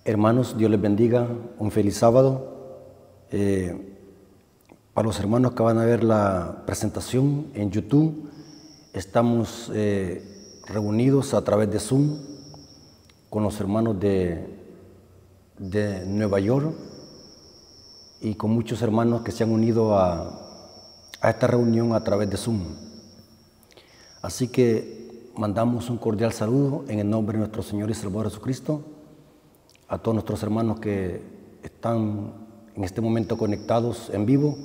Hermanos, Dios les bendiga, un feliz sábado. Para los hermanos que van a ver la presentación en YouTube, estamos reunidos a través de Zoom con los hermanos de Nueva York y con muchos hermanos que se han unido a esta reunión a través de Zoom. Así que mandamos un cordial saludo en el nombre de nuestro Señor y Salvador Jesucristo a todos nuestros hermanos que están en este momento conectados en vivo,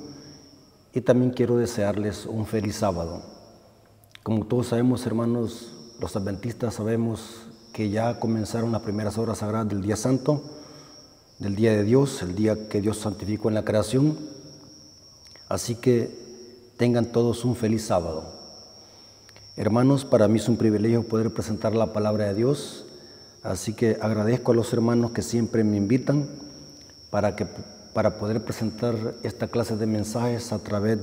y también quiero desearles un feliz sábado. Como todos sabemos, hermanos, los adventistas sabemos que ya comenzaron las primeras horas sagradas del día santo, del día de Dios, el día que Dios santificó en la creación. Así que tengan todos un feliz sábado. Hermanos, para mí es un privilegio poder presentar la palabra de Dios. Así que agradezco a los hermanos que siempre me invitan para poder presentar esta clase de mensajes a través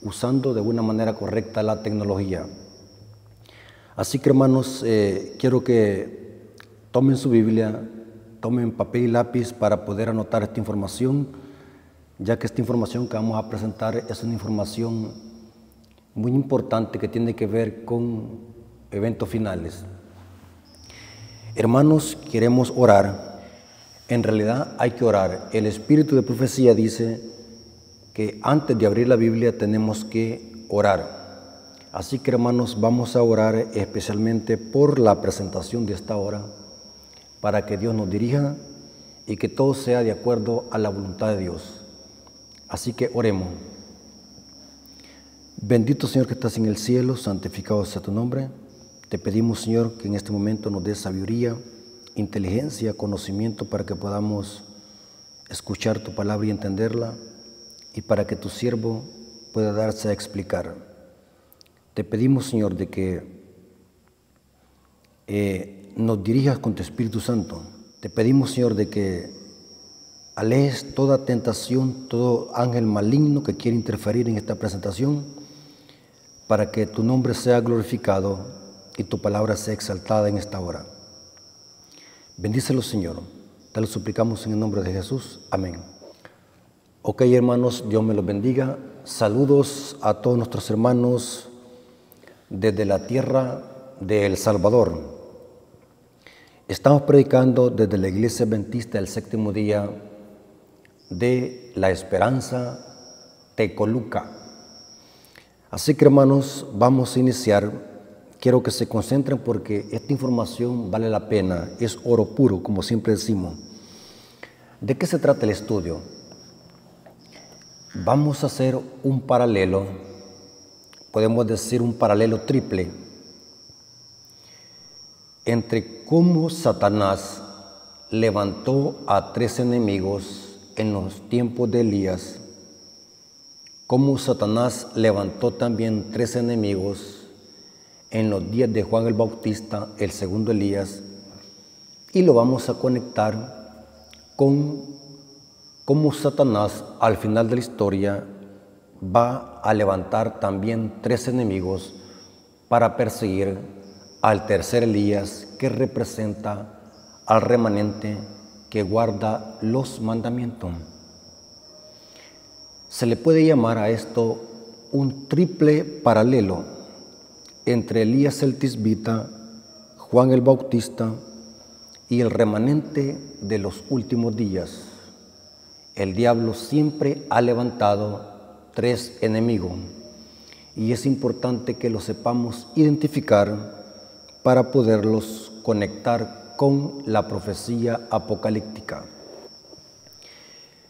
usando de una manera correcta la tecnología. Así que, hermanos, quiero que tomen su Biblia, tomen papel y lápiz para poder anotar esta información, ya que esta información que vamos a presentar es una información muy importante que tiene que ver con eventos finales. Hermanos, queremos orar. En realidad hay que orar. El espíritu de profecía dice que antes de abrir la Biblia tenemos que orar. Así que, hermanos, vamos a orar especialmente por la presentación de esta hora, para que Dios nos dirija y que todo sea de acuerdo a la voluntad de Dios. Así que oremos. Bendito Señor que estás en el cielo, santificado sea tu nombre. Te pedimos, Señor, que en este momento nos des sabiduría, inteligencia, conocimiento para que podamos escuchar tu palabra y entenderla, y para que tu siervo pueda darse a explicar. Te pedimos, Señor, de que nos dirijas con tu Espíritu Santo. Te pedimos, Señor, de que alejes toda tentación, todo ángel maligno que quiere interferir en esta presentación, para que tu nombre sea glorificado y tu palabra sea exaltada en esta hora. Bendícelo, Señor. Te lo suplicamos en el nombre de Jesús. Amén. Ok, hermanos, Dios me los bendiga. Saludos a todos nuestros hermanos desde la tierra de El Salvador. Estamos predicando desde la Iglesia Adventista del Séptimo Día de La Esperanza, Tecoluca. Así que, hermanos, vamos a iniciar. Quiero que se concentren porque esta información vale la pena, es oro puro, como siempre decimos. ¿De qué se trata el estudio? Vamos a hacer un paralelo, podemos decir un paralelo triple, entre cómo Satanás levantó a 3 enemigos en los tiempos de Elías, cómo Satanás levantó también 3 enemigos en los días de Juan el Bautista, el segundo Elías, y lo vamos a conectar con cómo Satanás al final de la historia va a levantar también 3 enemigos para perseguir al tercer Elías, que representa al remanente que guarda los mandamientos. Se le puede llamar a esto un triple paralelo entre Elías el Tisbita, Juan el Bautista y el remanente de los últimos días. El diablo siempre ha levantado 3 enemigos, y es importante que los sepamos identificar para poderlos conectar con la profecía apocalíptica.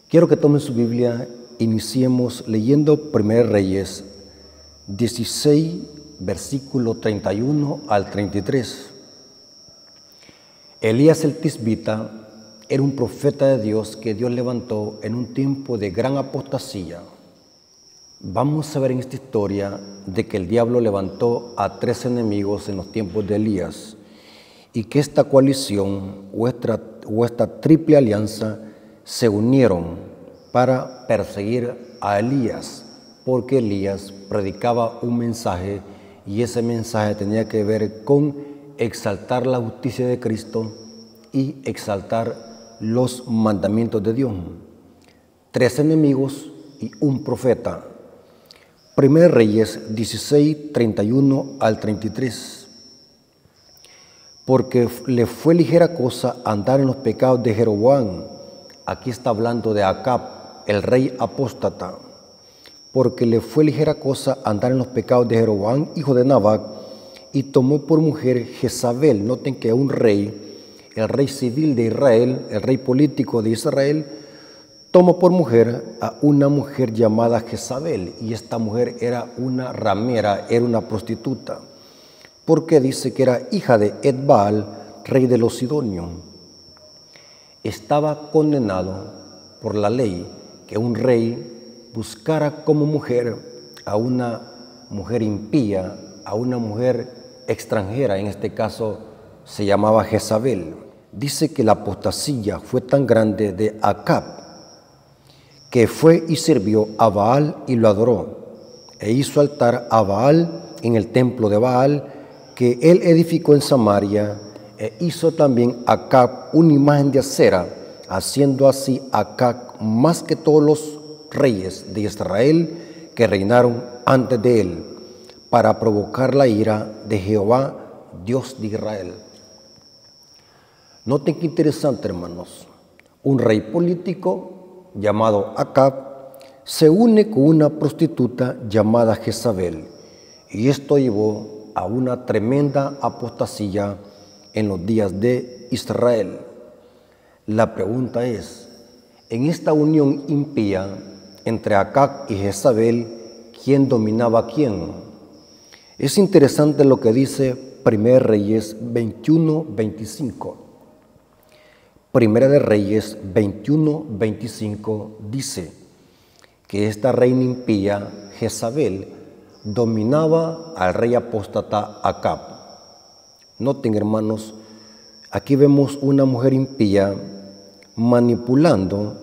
Quiero que tomen su Biblia, iniciemos leyendo 1 Reyes 16, versículo 31 al 33. Elías el Tisbita era un profeta de Dios que Dios levantó en un tiempo de gran apostasía. Vamos a ver en esta historia de que el diablo levantó a 3 enemigos en los tiempos de Elías, y que esta coalición o esta triple alianza se unieron para perseguir a Elías, porque Elías predicaba un mensaje, y ese mensaje tenía que ver con exaltar la justicia de Cristo y exaltar los mandamientos de Dios. 3 enemigos y un profeta. 1 Reyes 16, 31 al 33. Porque le fue ligera cosa andar en los pecados de Jeroboam. Aquí está hablando de Acab, el rey apóstata. Porque le fue ligera cosa andar en los pecados de Jeroboam, hijo de Nabat, y tomó por mujer Jezabel. Noten que un rey, el rey civil de Israel, el rey político de Israel, tomó por mujer a una mujer llamada Jezabel, y esta mujer era una ramera, era una prostituta, porque dice que era hija de Etbaal, rey de los Sidonios. Estaba condenado por la ley que un rey buscara como mujer a una mujer impía, a una mujer extranjera, en este caso se llamaba Jezabel. Dice que la apostasía fue tan grande de Acab, que fue y sirvió a Baal y lo adoró, e hizo altar a Baal en el templo de Baal, que él edificó en Samaria, e hizo también Acab una imagen de acera, haciendo así Acab más que todos los reyes de Israel que reinaron antes de él, para provocar la ira de Jehová, Dios de Israel. Noten qué interesante, hermanos. Un rey político llamado Acab se une con una prostituta llamada Jezabel, y esto llevó a una tremenda apostasía en los días de Israel. La pregunta es, en esta unión impía entre Acab y Jezabel, ¿quién dominaba a quién? Es interesante lo que dice 1 Reyes 21, 25. Primera de Reyes 21, 25 dice que esta reina impía, Jezabel, dominaba al rey apóstata Acab. Noten, hermanos, aquí vemos una mujer impía manipulando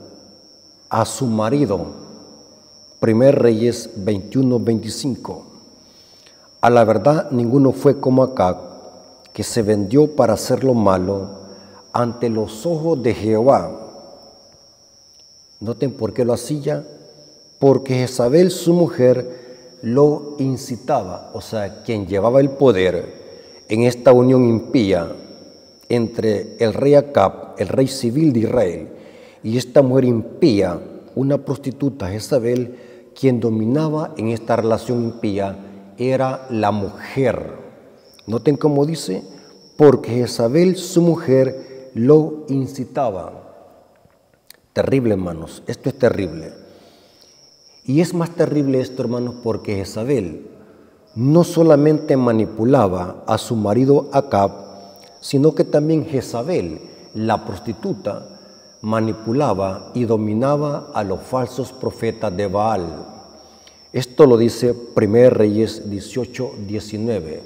a su marido. 1 Reyes 21, 25. A la verdad, ninguno fue como Acab, que se vendió para hacer lo malo ante los ojos de Jehová. Noten por qué lo hacía, porque Jezabel, su mujer, lo incitaba, o sea, quien llevaba el poder en esta unión impía entre el rey Acab, el rey civil de Israel, y esta mujer impía, una prostituta, Jezabel, quien dominaba en esta relación impía era la mujer. Noten cómo dice, porque Jezabel, su mujer, lo incitaba. Terrible, hermanos, esto es terrible. Y es más terrible esto, hermanos, porque Jezabel no solamente manipulaba a su marido Acab, sino que también Jezabel, la prostituta, manipulaba y dominaba a los falsos profetas de Baal. Esto lo dice 1 Reyes 18, 19.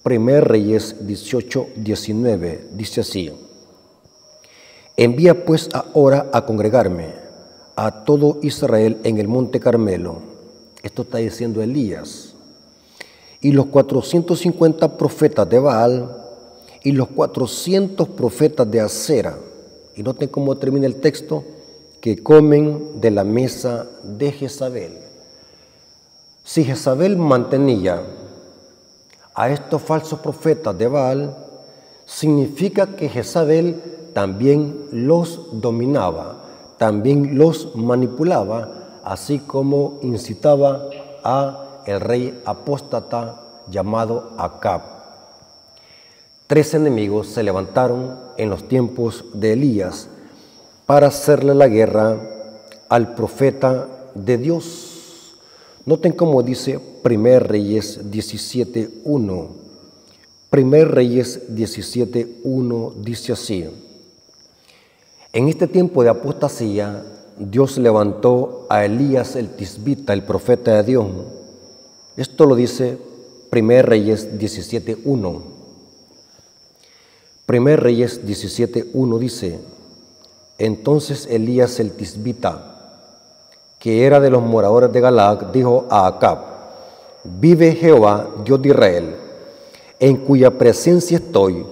1 Reyes 18, 19 dice así: envía pues ahora a congregarme a todo Israel en el monte Carmelo. Esto está diciendo Elías. Y los 450 profetas de Baal y los 400 profetas de Acera. Y noten cómo termina el texto, que comen de la mesa de Jezabel. Si Jezabel mantenía a estos falsos profetas de Baal, significa que Jezabel también los dominaba, también los manipulaba, así como incitaba a el rey apóstata llamado Acab. 3 enemigos se levantaron en los tiempos de Elías para hacerle la guerra al profeta de Dios. Noten cómo dice 1 Reyes 17:1. 1 Reyes 17:1 dice así: en este tiempo de apostasía, Dios levantó a Elías el Tisbita, el profeta de Dios. Esto lo dice 1 Reyes 17:1. 1 Reyes 17:1 dice: entonces Elías el Tisbita, que era de los moradores de Galaad, dijo a Acab: vive Jehová, Dios de Israel, en cuya presencia estoy,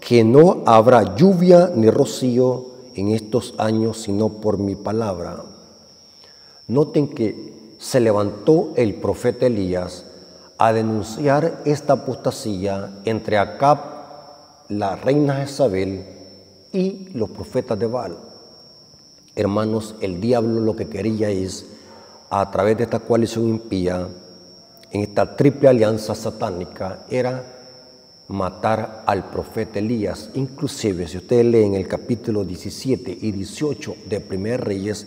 que no habrá lluvia ni rocío en estos años, sino por mi palabra. Noten que se levantó el profeta Elías a denunciar esta apostasía entre Acab, la reina Jezabel, y los profetas de Baal. Hermanos, el diablo lo que quería es, a través de esta coalición impía, en esta triple alianza satánica, era matar al profeta Elías. Inclusive, si ustedes leen el capítulo 17 y 18 de Primer Reyes,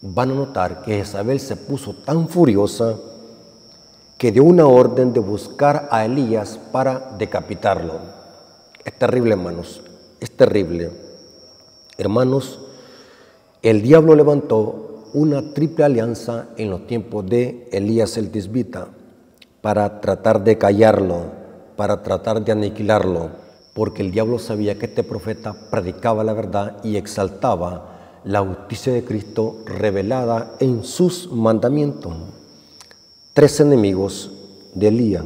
van a notar que Jezabel se puso tan furiosa que dio una orden de buscar a Elías para decapitarlo. Es terrible, hermanos, es terrible. Hermanos, el diablo levantó una triple alianza en los tiempos de Elías el Tisbita para tratar de callarlo, para tratar de aniquilarlo, porque el diablo sabía que este profeta predicaba la verdad y exaltaba la justicia de Cristo revelada en sus mandamientos. 3 enemigos de Elías.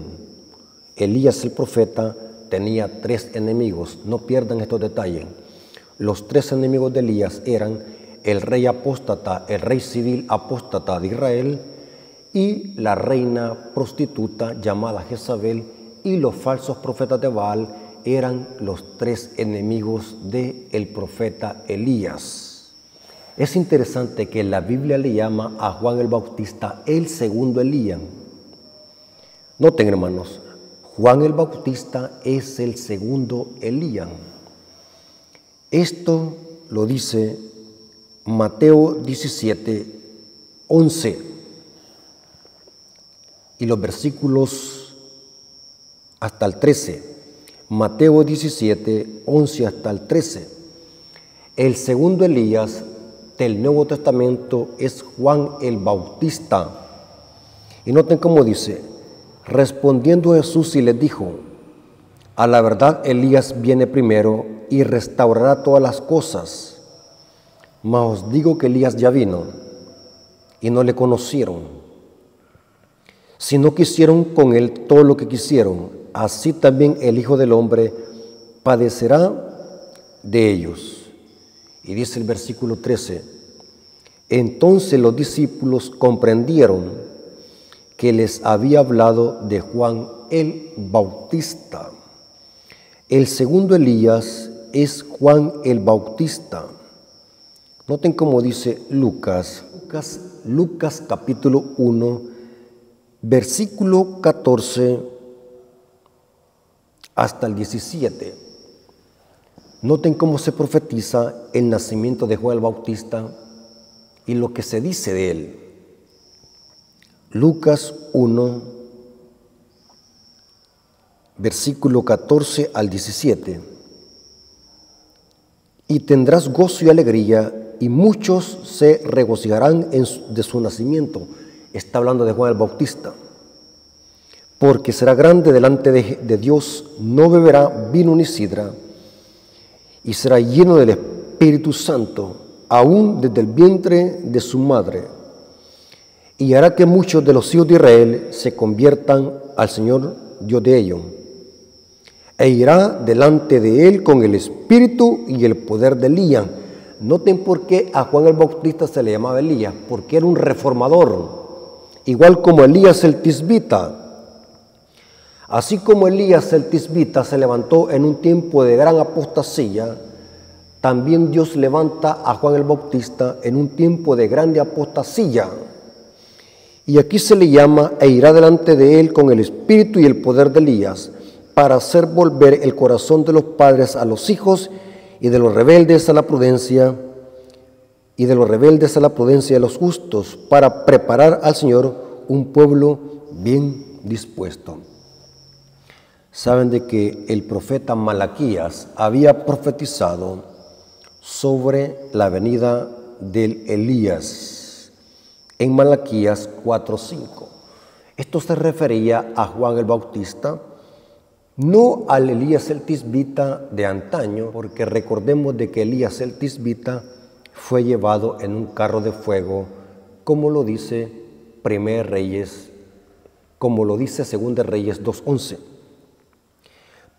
Elías el profeta tenía 3 enemigos, no pierdan estos detalles. Los 3 enemigos de Elías eran el rey apóstata, el rey civil apóstata de Israel, y la reina prostituta llamada Jezabel, y los falsos profetas de Baal eran los 3 enemigos del profeta Elías. Es interesante que la Biblia le llama a Juan el Bautista el segundo Elías. Noten, hermanos, Juan el Bautista es el segundo Elías. Esto lo dice Mateo 17, 11 y los versículos hasta el 13. Mateo 17, 11 hasta el 13. El segundo Elías del Nuevo Testamento es Juan el Bautista. Y noten cómo dice: respondiendo Jesús y les dijo: a la verdad Elías viene primero y restaurará todas las cosas. Mas os digo que Elías ya vino y no le conocieron, sino que hicieron con él todo lo que quisieron. Así también el Hijo del Hombre padecerá de ellos. Y dice el versículo 13: entonces los discípulos comprendieron que les había hablado de Juan el Bautista. El segundo Elías es Juan el Bautista. Noten cómo dice Lucas capítulo 1, versículo 14 hasta el 17. Noten cómo se profetiza el nacimiento de Juan el Bautista y lo que se dice de él. Lucas 1, versículo 14 al 17. Y tendrás gozo y alegría, y muchos se regocijarán de su nacimiento. Está hablando de Juan el Bautista. Porque será grande delante de Dios, no beberá vino ni sidra, y será lleno del Espíritu Santo, aún desde el vientre de su madre. Y hará que muchos de los hijos de Israel se conviertan al Señor Dios de ellos. E irá delante de él con el espíritu y el poder de Elías. Noten por qué a Juan el Bautista se le llamaba Elías, porque era un reformador, igual como Elías el Tisbita. Así como Elías el Tisbita se levantó en un tiempo de gran apostasía, también Dios levanta a Juan el Bautista en un tiempo de grande apostasía. Y aquí se le llama: e irá delante de él con el espíritu y el poder de Elías, para hacer volver el corazón de los padres a los hijos, y de los rebeldes a la prudencia, de los justos, para preparar al Señor un pueblo bien dispuesto. Saben de que el profeta Malaquías había profetizado sobre la venida del Elías en Malaquías 4:5. Esto se refería a Juan el Bautista, no al Elías el Tisbita de antaño, porque recordemos de que Elías el Tisbita fue llevado en un carro de fuego, como lo dice Segunda Reyes 2:11.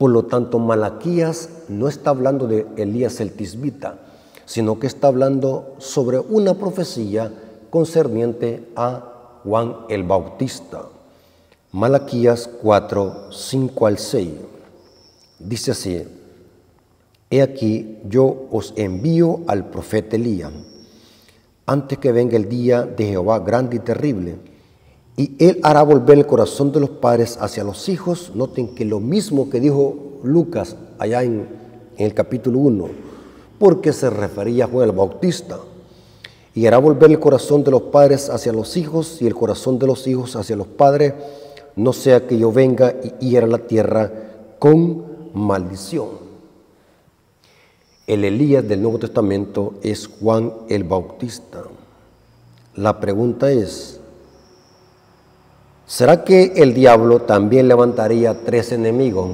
Por lo tanto, Malaquías no está hablando de Elías el Tisbita, sino que está hablando sobre una profecía concerniente a Juan el Bautista. Malaquías 4, 5 al 6. Dice así: He aquí, yo os envío al profeta Elías, antes que venga el día de Jehová grande y terrible, y él hará volver el corazón de los padres hacia los hijos. Noten que lo mismo que dijo Lucas allá en el capítulo 1, porque se refería a Juan el Bautista. Y hará volver el corazón de los padres hacia los hijos y el corazón de los hijos hacia los padres, no sea que yo venga y hiera la tierra con maldición. El Elías del Nuevo Testamento es Juan el Bautista. La pregunta es: ¿será que el diablo también levantaría 3 enemigos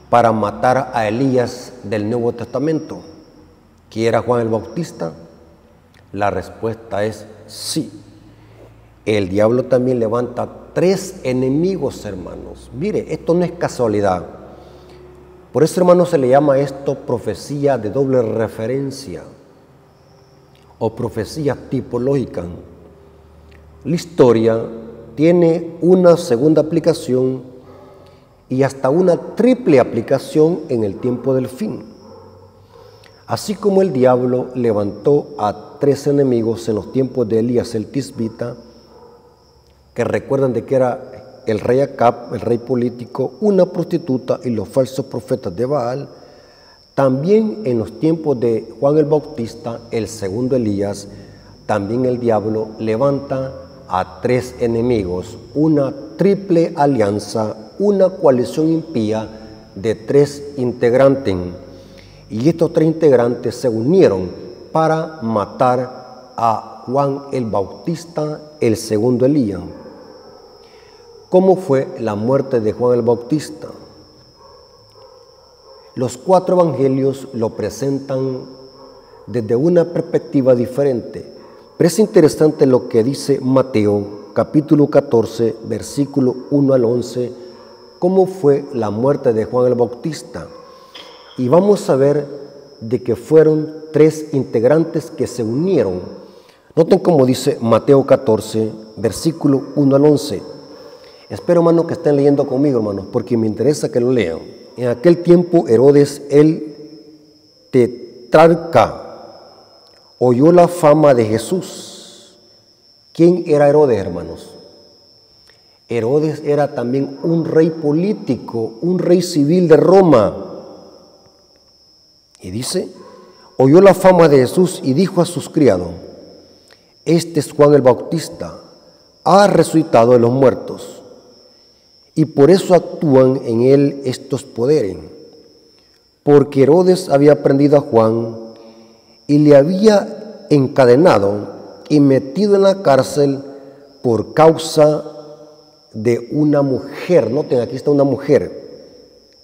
para matar a Elías del Nuevo Testamento, que era Juan el Bautista? La respuesta es sí. El diablo también levanta 3 enemigos, hermanos. Mire, esto no es casualidad. Por eso, hermanos, se le llama esto profecía de doble referencia o profecía tipológica. La historia tiene una segunda aplicación y hasta una triple aplicación en el tiempo del fin. Así como el diablo levantó a 3 enemigos en los tiempos de Elías el Tisbita, que recuerdan de que era el rey Acab, el rey político, una prostituta y los falsos profetas de Baal, también en los tiempos de Juan el Bautista, el segundo Elías, también el diablo levanta a 3 enemigos, una triple alianza, una coalición impía de 3 integrantes. Y estos 3 integrantes se unieron para matar a Juan el Bautista, el segundo Elías. ¿Cómo fue la muerte de Juan el Bautista? Los 4 evangelios lo presentan desde una perspectiva diferente. Pero es interesante lo que dice Mateo, capítulo 14, versículo 1 al 11, cómo fue la muerte de Juan el Bautista. Y vamos a ver de que fueron 3 integrantes que se unieron. Noten cómo dice Mateo 14, versículo 1 al 11. Espero, hermanos, que estén leyendo conmigo, hermanos, porque me interesa que lo lean. En aquel tiempo, Herodes el tetrarca oyó la fama de Jesús. ¿Quién era Herodes, hermanos? Herodes era también un rey político, un rey civil de Roma. Y dice, oyó la fama de Jesús y dijo a sus criados: Este es Juan el Bautista, ha resucitado de los muertos. Y por eso actúan en él estos poderes, porque Herodes había prendido a Juan y le había encadenado y metido en la cárcel por causa de una mujer. Noten, aquí está una mujer,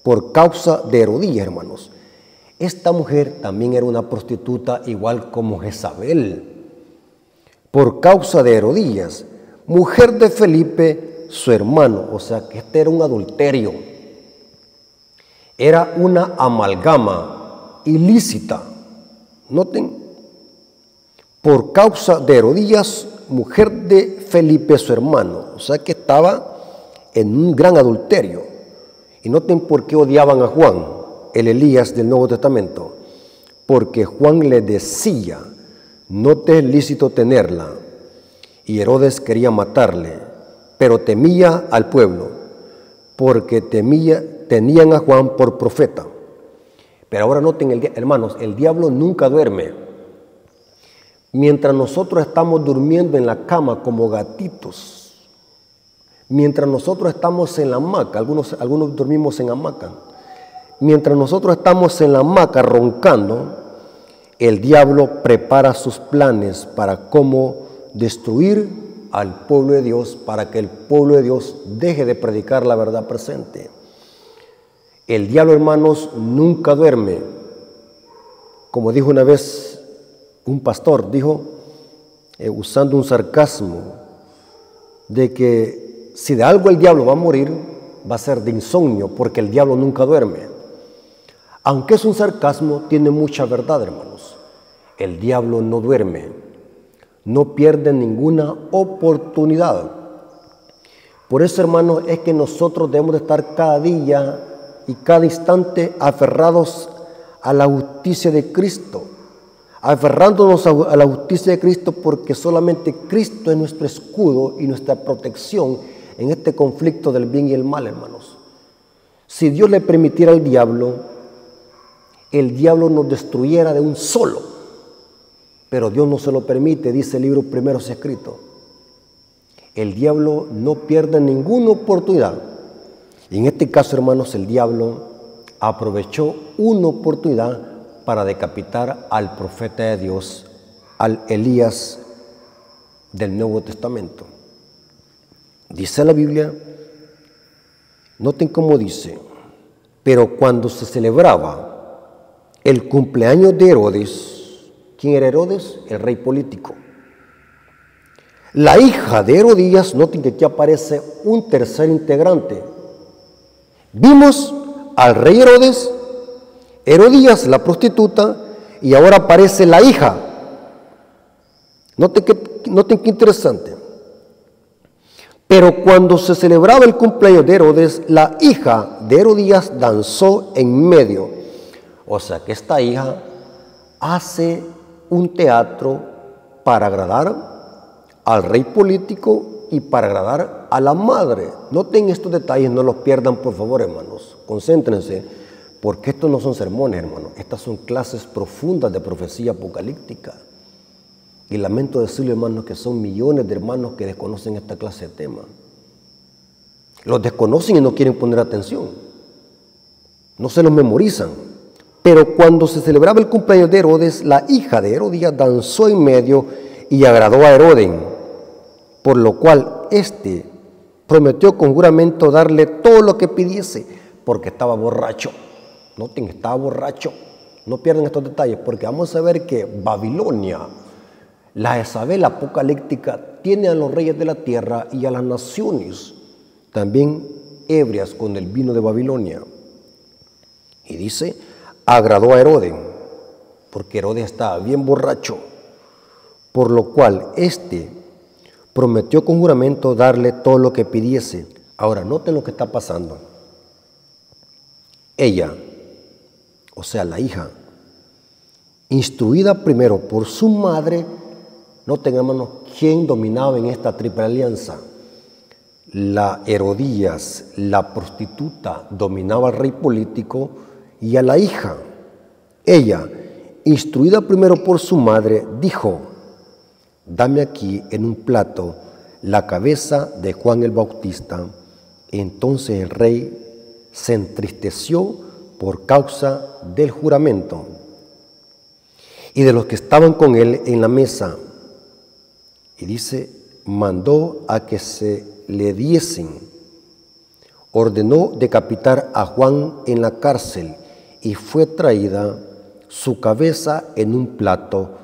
por causa de Herodías, hermanos. Esta mujer también era una prostituta, igual como Jezabel, por causa de Herodías, mujer de Felipe, su hermano. O sea que este era un adulterio, era una amalgama ilícita. Noten, por causa de Herodías, mujer de Felipe, su hermano. O sea que estaba en un gran adulterio. Y noten por qué odiaban a Juan, el Elías del Nuevo Testamento. Porque Juan le decía: no te es lícito tenerla. Y Herodes quería matarle, pero temía al pueblo, porque tenían a Juan por profeta. Pero ahora noten, hermanos, el diablo nunca duerme. Mientras nosotros estamos durmiendo en la cama como gatitos, mientras nosotros estamos en la hamaca, algunos dormimos en hamaca, mientras nosotros estamos en la hamaca roncando, el diablo prepara sus planes para cómo destruir al pueblo de Dios, para que el pueblo de Dios deje de predicar la verdad presente. El diablo, hermanos, nunca duerme. Como dijo una vez un pastor, dijo, usando un sarcasmo, de que si de algo el diablo va a morir, va a ser de insomnio, porque el diablo nunca duerme. Aunque es un sarcasmo, tiene mucha verdad, hermanos. El diablo no duerme, no pierde ninguna oportunidad. Por eso, hermanos, es que nosotros debemos de estar cada día y cada instante aferrados a la justicia de Cristo, aferrándonos a la justicia de Cristo, porque solamente Cristo es nuestro escudo y nuestra protección en este conflicto del bien y el mal, hermanos. Si Dios le permitiera al diablo, el diablo nos destruyera de un solo, pero Dios no se lo permite, dice el libro primero escrito. El diablo no pierde ninguna oportunidad. Y en este caso, hermanos, el diablo aprovechó una oportunidad para decapitar al profeta de Dios, al Elías del Nuevo Testamento. Dice la Biblia, noten cómo dice, pero cuando se celebraba el cumpleaños de Herodes, ¿quién era Herodes? El rey político. La hija de Herodías, noten que aquí aparece un tercer integrante. Vimos al rey Herodes, Herodías, la prostituta, y ahora aparece la hija. Noten qué interesante. Pero cuando se celebraba el cumpleaños de Herodes, la hija de Herodías danzó en medio. O sea que esta hija hace un teatro para agradar al rey político y para agradar a la madre. Noten estos detalles, no los pierdan por favor, hermanos. Concéntrense, porque estos no son sermones, hermanos. Estas son clases profundas de profecía apocalíptica. Y lamento decirle, hermanos, que son millones de hermanos que desconocen esta clase de temas. Los desconocen y no quieren poner atención. No se los memorizan. Pero cuando se celebraba el cumpleaños de Herodes, la hija de Herodías danzó en medio y agradó a Herodes, por lo cual éste prometió con juramento darle todo lo que pidiese, porque estaba borracho. Noten, estaba borracho. No pierdan estos detalles, porque vamos a ver que Babilonia, la Jezabel apocalíptica, tiene a los reyes de la tierra y a las naciones también ebrias con el vino de Babilonia. Y dice, agradó a Herodes, porque Herodes estaba bien borracho, por lo cual éste prometió con juramento darle todo lo que pidiese. Ahora, noten lo que está pasando. Ella, o sea, la hija, instruida primero por su madre, noten, hermanos, quién dominaba en esta triple alianza. La Herodías, la prostituta, dominaba al rey político y a la hija. Ella, instruida primero por su madre, dijo, dame aquí en un plato la cabeza de Juan el Bautista. Entonces el rey se entristeció por causa del juramento y de los que estaban con él en la mesa. Y dice, mandó a que se le diesen, ordenó decapitar a Juan en la cárcel y fue traída su cabeza en un plato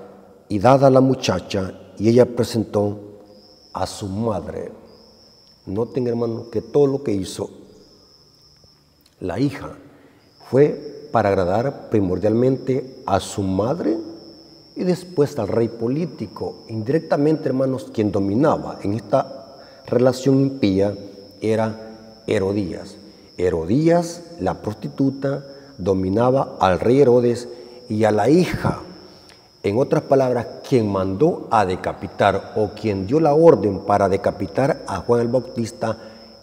y dada a la muchacha y ella presentó a su madre. Noten, hermanos, que todo lo que hizo la hija fue para agradar primordialmente a su madre y después al rey político. Indirectamente, hermanos, quien dominaba en esta relación impía era Herodías. Herodías, la prostituta, dominaba al rey Herodes y a la hija. En otras palabras, quien mandó a decapitar o quien dio la orden para decapitar a Juan el Bautista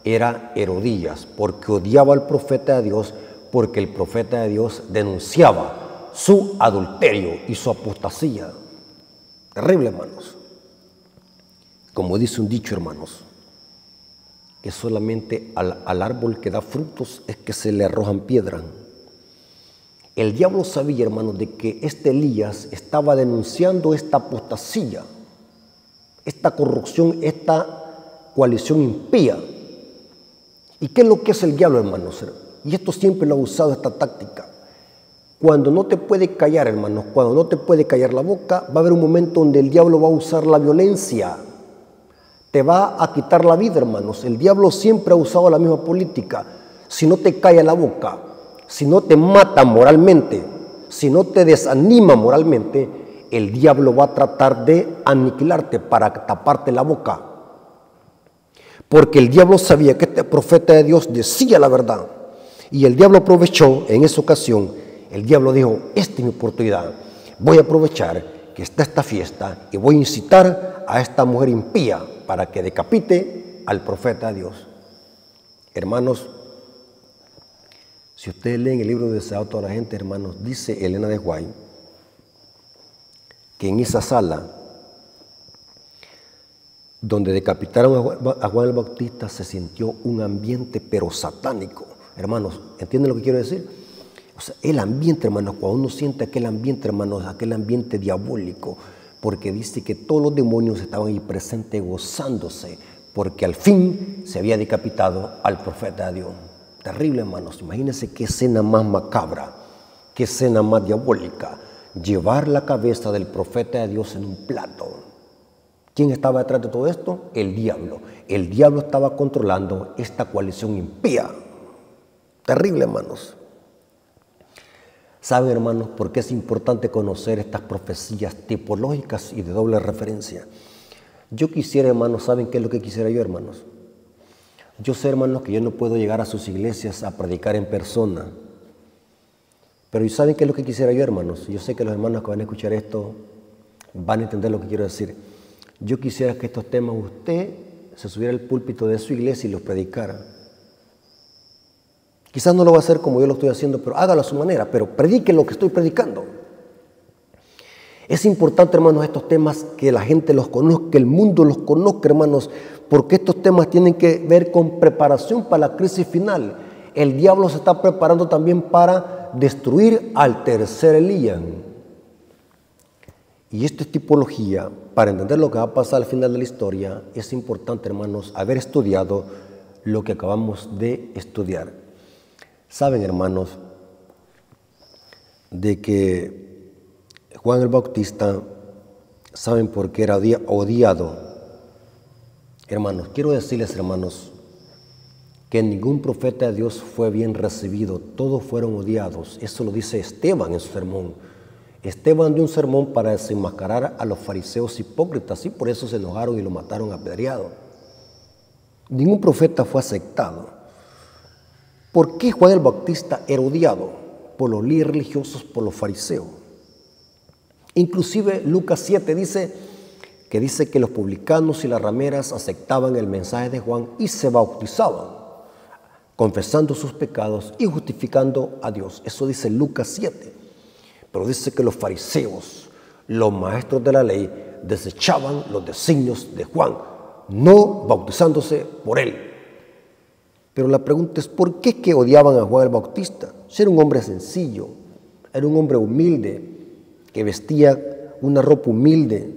era Herodías, porque odiaba al profeta de Dios, porque el profeta de Dios denunciaba su adulterio y su apostasía. Terrible, hermanos. Como dice un dicho, hermanos, que solamente al árbol que da frutos es que se le arrojan piedras. El diablo sabía, hermanos, de que este Elías estaba denunciando esta apostasía, esta corrupción, esta coalición impía. ¿Y qué es lo que es el diablo, hermanos? Y esto siempre lo ha usado, esta táctica. Cuando no te puede callar, hermanos, cuando no te puede callar la boca, va a haber un momento donde el diablo va a usar la violencia. te va a quitar la vida, hermanos. El diablo siempre ha usado la misma política. Si no te calla la boca, si no te mata moralmente, si no te desanima moralmente, el diablo va a tratar de aniquilarte para taparte la boca. Porque el diablo sabía que este profeta de Dios decía la verdad. Y el diablo aprovechó en esa ocasión. El diablo dijo, esta es mi oportunidad. Voy a aprovechar que está esta fiesta y voy a incitar a esta mujer impía para que decapite al profeta de Dios. Hermanos, si ustedes leen el libro de Deseado a toda la gente, hermanos, dice Elena de White que en esa sala donde decapitaron a Juan el Bautista se sintió un ambiente pero satánico. Hermanos, ¿entienden lo que quiero decir? O sea, el ambiente, hermanos, cuando uno siente aquel ambiente, hermanos, aquel ambiente diabólico, porque dice que todos los demonios estaban ahí presentes gozándose, porque al fin se había decapitado al profeta de Dios. Terrible, hermanos. Imagínense qué escena más macabra, qué escena más diabólica. Llevar la cabeza del profeta de Dios en un plato. ¿Quién estaba detrás de todo esto? El diablo. El diablo estaba controlando esta coalición impía. Terrible, hermanos. ¿Saben, hermanos, por qué es importante conocer estas profecías tipológicas y de doble referencia? Yo quisiera, hermanos, ¿saben qué es lo que quisiera yo, hermanos? Yo sé, hermanos, que yo no puedo llegar a sus iglesias a predicar en persona. Pero ¿saben qué es lo que quisiera yo, hermanos? Yo sé que los hermanos que van a escuchar esto van a entender lo que quiero decir. Yo quisiera que estos temas usted se subiera al púlpito de su iglesia y los predicara. Quizás no lo va a hacer como yo lo estoy haciendo, pero hágalo a su manera, pero predique lo que estoy predicando. Es importante, hermanos, estos temas que la gente los conozca, que el mundo los conozca, hermanos, porque estos temas tienen que ver con preparación para la crisis final. El diablo se está preparando también para destruir al tercer Elías. Y esta es tipología, para entender lo que va a pasar al final de la historia, es importante, hermanos, haber estudiado lo que acabamos de estudiar. Saben, hermanos, de que Juan el Bautista, ¿saben por qué era odiado? Hermanos, quiero decirles, hermanos, que ningún profeta de Dios fue bien recibido, todos fueron odiados. Eso lo dice Esteban en su sermón. Esteban dio un sermón para desenmascarar a los fariseos hipócritas y por eso se enojaron y lo mataron apedreado. Ningún profeta fue aceptado. ¿Por qué Juan el Bautista era odiado? Por los líderes religiosos, por los fariseos. Inclusive Lucas 7 dice que los publicanos y las rameras aceptaban el mensaje de Juan y se bautizaban, confesando sus pecados y justificando a Dios. Eso dice Lucas 7. Pero dice que los fariseos, los maestros de la ley, desechaban los designios de Juan, no bautizándose por él. Pero la pregunta es, ¿por qué es que odiaban a Juan el Bautista? Era un hombre sencillo, era un hombre humilde, que vestía una ropa humilde,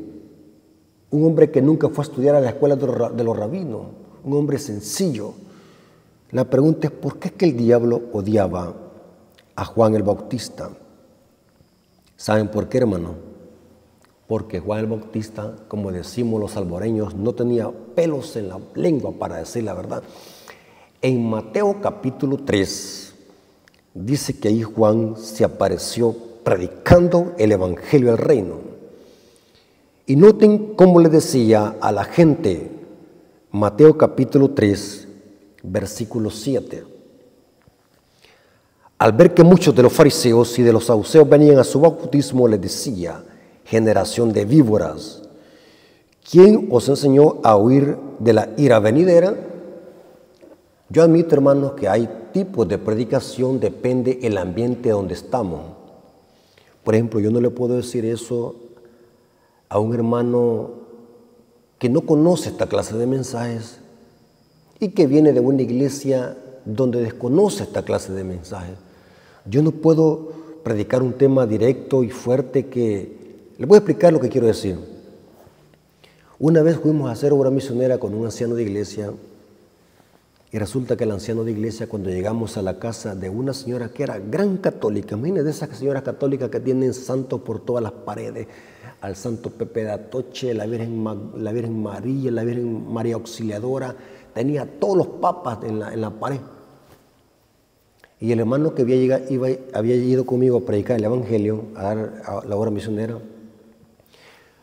un hombre que nunca fue a estudiar a la escuela de los rabinos, un hombre sencillo. La pregunta es, ¿por qué es que el diablo odiaba a Juan el Bautista? ¿Saben por qué, hermano? Porque Juan el Bautista, como decimos los salvadoreños, no tenía pelos en la lengua para decir la verdad. En Mateo capítulo 3, dice que ahí Juan se apareció predicando el evangelio del reino. Y noten cómo le decía a la gente, Mateo capítulo 3, versículo 7. Al ver que muchos de los fariseos y de los saduceos venían a su bautismo, les decía, generación de víboras, ¿quién os enseñó a huir de la ira venidera? Yo admito, hermanos, que hay tipos de predicación, depende el ambiente donde estamos. Por ejemplo, yo no le puedo decir eso a un hermano que no conoce esta clase de mensajes y que viene de una iglesia donde desconoce esta clase de mensajes. Yo no puedo predicar un tema directo y fuerte que... Les voy a explicar lo que quiero decir. Una vez fuimos a hacer obra misionera con un anciano de iglesia Y resulta que el anciano de iglesia, cuando llegamos a la casa de una señora que era gran católica, imagínense de esas señoras católicas que tienen santos por todas las paredes, al santo Pepe de Atoche, la Virgen María, la Virgen María Auxiliadora, tenía todos los papas en la pared. Y el hermano que había ido conmigo a predicar el evangelio, a dar a la obra misionera,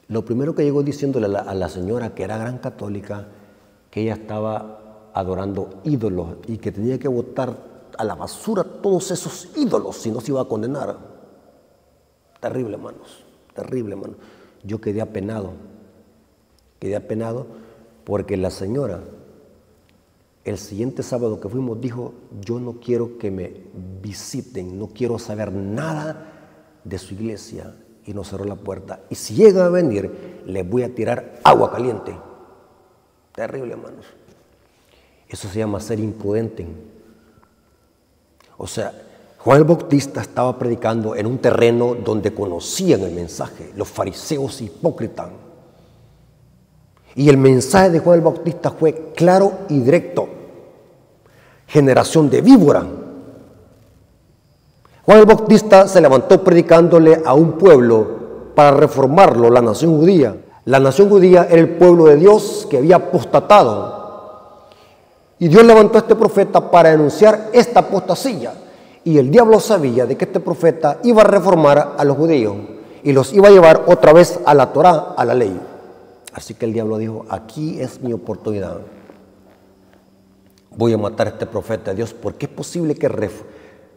lo primero que llegó diciéndole a la señora, que era gran católica, que ella estaba adorando ídolos y que tenía que botar a la basura todos esos ídolos, si no se iba a condenar. Terrible, hermanos, terrible, hermanos. Yo quedé apenado porque la señora, el siguiente sábado que fuimos, dijo: yo no quiero que me visiten, no quiero saber nada de su iglesia, y nos cerró la puerta. Y si llega a venir, les voy a tirar agua caliente. Terrible, hermanos. Eso se llama ser imprudente. O sea, Juan el Bautista estaba predicando en un terreno donde conocían el mensaje, los fariseos hipócritas. Y el mensaje de Juan el Bautista fue claro y directo: generación de víbora. Juan el Bautista se levantó predicándole a un pueblo para reformarlo, la nación judía. La nación judía era el pueblo de Dios que había apostatado. Y Dios levantó a este profeta para denunciar esta apostasía. Y el diablo sabía de que este profeta iba a reformar a los judíos y los iba a llevar otra vez a la Torá, a la ley. Así que el diablo dijo: aquí es mi oportunidad. Voy a matar a este profeta de Dios, porque es posible que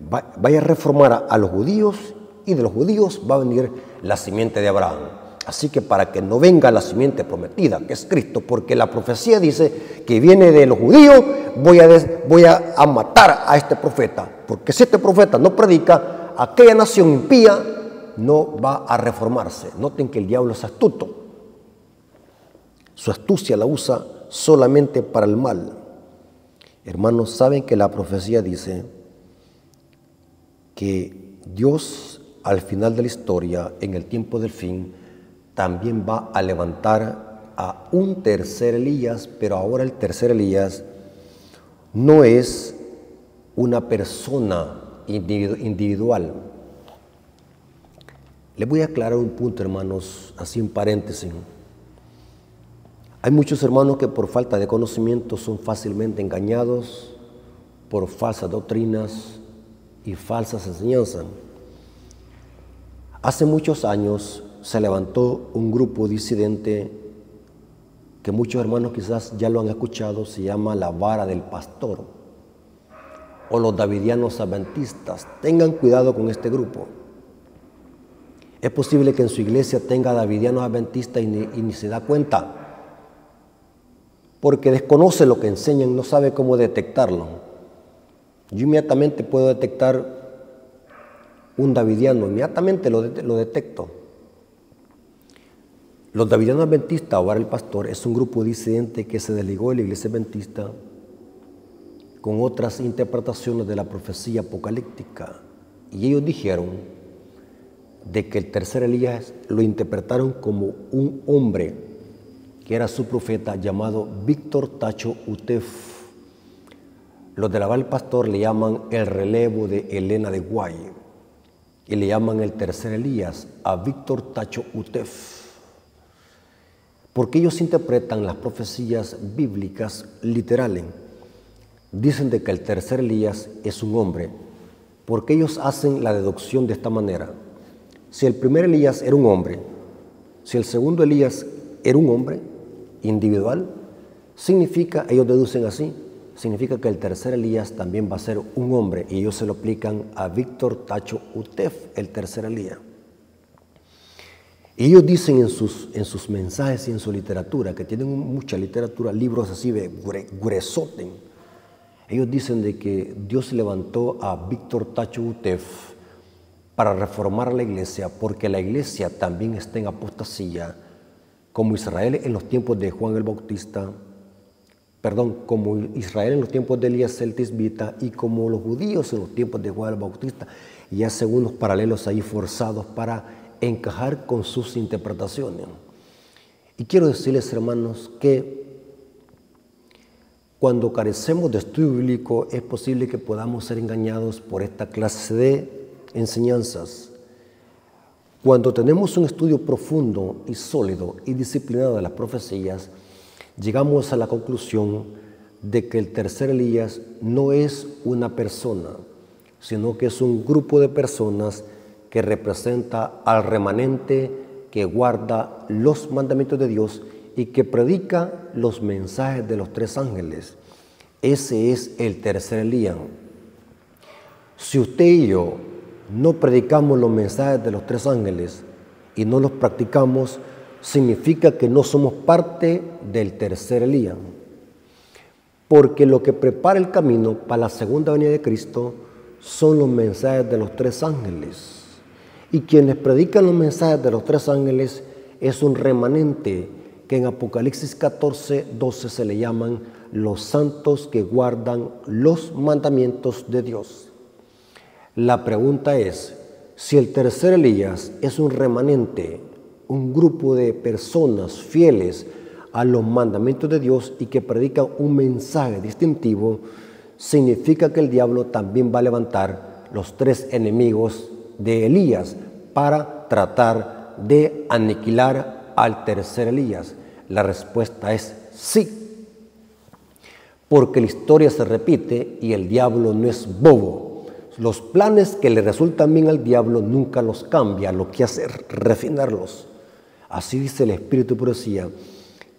vaya a reformar a los judíos, y de los judíos va a venir la simiente de Abraham. Así que para que no venga la simiente prometida, que es Cristo, porque la profecía dice que viene de los judíos, voy a matar a este profeta. Porque si este profeta no predica, aquella nación impía no va a reformarse. Noten que el diablo es astuto. Su astucia la usa solamente para el mal. Hermanos, saben que la profecía dice que Dios, al final de la historia, en el tiempo del fin, también va a levantar a un tercer Elías, pero ahora el tercer Elías no es una persona individual. Les voy a aclarar un punto, hermanos, así en paréntesis. Hay muchos hermanos que por falta de conocimiento son fácilmente engañados por falsas doctrinas y falsas enseñanzas. Hace muchos años se levantó un grupo disidente que muchos hermanos quizás ya lo han escuchado, se llama la Vara del Pastor o los Davidianos Adventistas. Tengan cuidado con este grupo. Es posible que en su iglesia tenga Davidianos Adventistas y ni se da cuenta, porque desconoce lo que enseñan, no sabe cómo detectarlo. Yo inmediatamente puedo detectar un davidiano, inmediatamente lo detecto. Los Davidianos Adventistas, o Vara del Pastor, es un grupo disidente que se desligó de la iglesia adventista con otras interpretaciones de la profecía apocalíptica. Y ellos dijeron de que el tercer Elías lo interpretaron como un hombre que era su profeta, llamado Víctor Tacho Utef. Los de la Vara del Pastor le llaman el relevo de Elena de Guay y le llaman el tercer Elías a Víctor Tacho Utef, porque ellos interpretan las profecías bíblicas literales. Dicen de que el tercer Elías es un hombre, porque ellos hacen la deducción de esta manera: si el primer Elías era un hombre, si el segundo Elías era un hombre individual, significa, ellos deducen así, significa que el tercer Elías también va a ser un hombre, y ellos se lo aplican a Víctor Tacho Utef, el tercer Elías. Y ellos dicen en sus mensajes y en su literatura, que tienen mucha literatura, libros así de gruesotes, ellos dicen de que Dios levantó a Víctor Tacho Utef para reformar la iglesia, porque la iglesia también está en apostasía, como Israel en los tiempos de Juan el Bautista, como Israel en los tiempos de Elías el Tisbita, y como los judíos en los tiempos de Juan el Bautista, y hacen unos paralelos ahí forzados para encajar con sus interpretaciones. Y quiero decirles, hermanos, que Cuando carecemos de estudio bíblico, es posible que podamos ser engañados por esta clase de enseñanzas. Cuando tenemos un estudio profundo y sólido y disciplinado de las profecías, llegamos a la conclusión de que el tercer Elías no es una persona, sino que es un grupo de personas que representa al remanente que guarda los mandamientos de Dios y que predica los mensajes de los tres ángeles. Ese es el tercer Elías. Si usted y yo no predicamos los mensajes de los tres ángeles y no los practicamos, significa que no somos parte del tercer Elías. Porque lo que prepara el camino para la segunda venida de Cristo son los mensajes de los tres ángeles. Y quienes predican los mensajes de los tres ángeles es un remanente que en Apocalipsis 14, 12 se le llaman los santos que guardan los mandamientos de Dios. La pregunta es, si el tercer Elías es un remanente, un grupo de personas fieles a los mandamientos de Dios y que predican un mensaje distintivo, significa que el diablo también va a levantar los tres enemigos de Elías para tratar de aniquilar al tercer Elías. La respuesta es sí, porque la historia se repite y el diablo no es bobo. Los planes que le resultan bien al diablo nunca los cambia, lo que hace es refinarlos. Así dice el Espíritu de Profecía,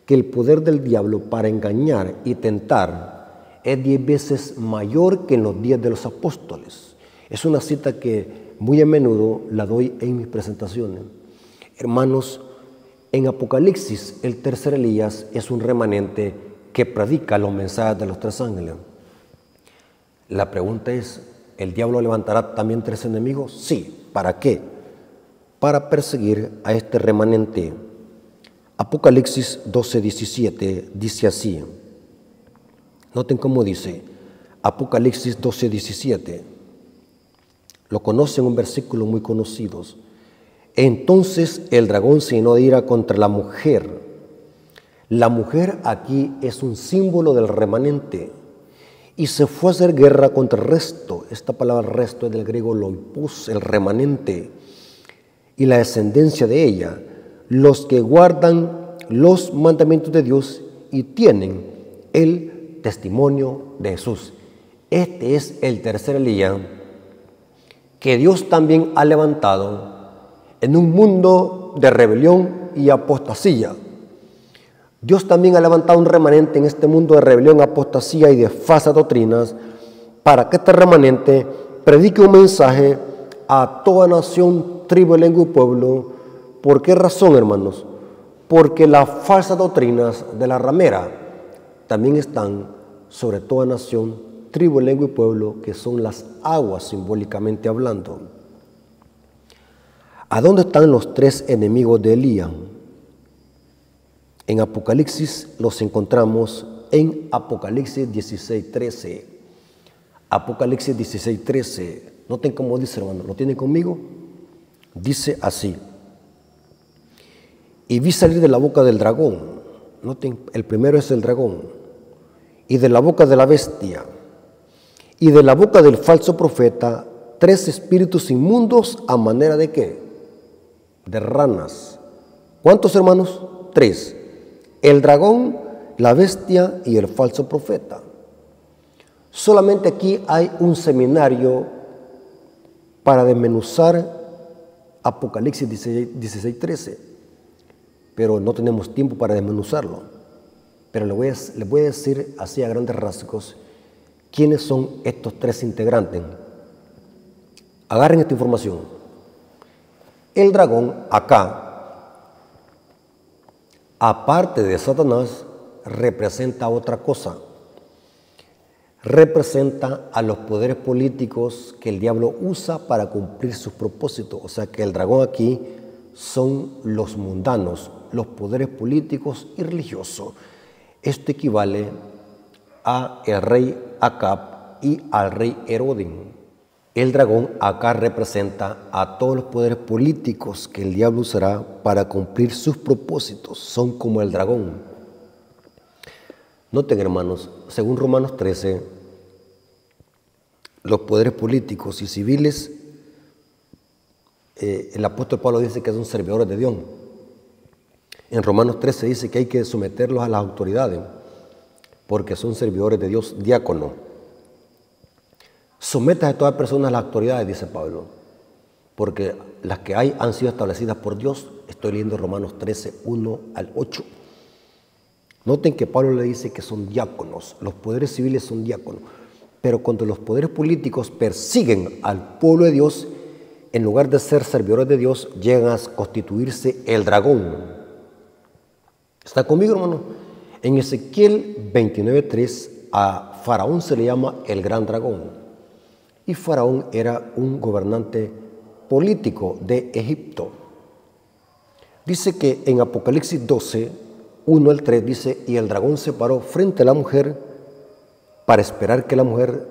que el poder del diablo para engañar y tentar es 10 veces mayor que en los días de los apóstoles. Es una cita que muy a menudo la doy en mis presentaciones. Hermanos, en Apocalipsis el tercer Elías es un remanente que predica los mensajes de los tres ángeles. La pregunta es, ¿el diablo levantará también tres enemigos? Sí. ¿Para qué? Para perseguir a este remanente. Apocalipsis 12:17 dice así. Noten cómo dice. Apocalipsis 12:17. Lo conocen, un versículo muy conocido. Entonces el dragón se llenó de ira contra la mujer. La mujer aquí es un símbolo del remanente. Y se fue a hacer guerra contra el resto. Esta palabra resto es del griego loipos, el remanente. Y la descendencia de ella, los que guardan los mandamientos de Dios y tienen el testimonio de Jesús. Este es el tercer Elías que Dios también ha levantado en un mundo de rebelión y apostasía. Dios también ha levantado un remanente en este mundo de rebelión, apostasía y de falsas doctrinas para que este remanente predique un mensaje a toda nación, tribu, lengua y pueblo. ¿Por qué razón, hermanos? Porque las falsas doctrinas de la ramera también están sobre toda nación, tribu, lengua y pueblo, que son las aguas simbólicamente hablando. ¿A dónde están los tres enemigos de Elías? En Apocalipsis los encontramos en Apocalipsis 16:13. Apocalipsis 16:13. Noten cómo dice, hermano. ¿Lo tienen conmigo? Dice así. Y vi salir de la boca del dragón. Noten, el primero es el dragón. Y de la boca de la bestia. Y de la boca del falso profeta, 3 espíritus inmundos a manera de ¿qué? De ranas. ¿Cuántos, hermanos? 3. El dragón, la bestia y el falso profeta. Solamente aquí hay un seminario para desmenuzar Apocalipsis 16:13, pero no tenemos tiempo para desmenuzarlo. Pero les voy a decir así a grandes rasgos quiénes son estos 3 integrantes. Agarren esta información. El dragón acá, aparte de Satanás, representa otra cosa. Representa a los poderes políticos que el diablo usa para cumplir sus propósitos. O sea que el dragón aquí son los mundanos, los poderes políticos y religiosos. Esto equivale a el rey Acab y al rey Herodes. El dragón acá representa a todos los poderes políticos que el diablo usará para cumplir sus propósitos. Son como el dragón. Noten, hermanos, según Romanos 13, los poderes políticos y civiles, el apóstol Pablo dice que son servidores de Dios. En Romanos 13 dice que hay que someterlos a las autoridades, porque son servidores de Dios, diáconos. Sometas a todas personas a las autoridades, dice Pablo, porque las que hay han sido establecidas por Dios. Estoy leyendo Romanos 13, 1 al 8. Noten que Pablo le dice que son diáconos, los poderes civiles son diáconos, pero cuando los poderes políticos persiguen al pueblo de Dios, en lugar de ser servidores de Dios, llegan a constituirse el dragón. ¿Está conmigo, hermano? En Ezequiel 29:3 a Faraón se le llama el gran dragón, y Faraón era un gobernante político de Egipto. Dice que en Apocalipsis 12, 1 al 3 dice, y el dragón se paró frente a la mujer para esperar que la mujer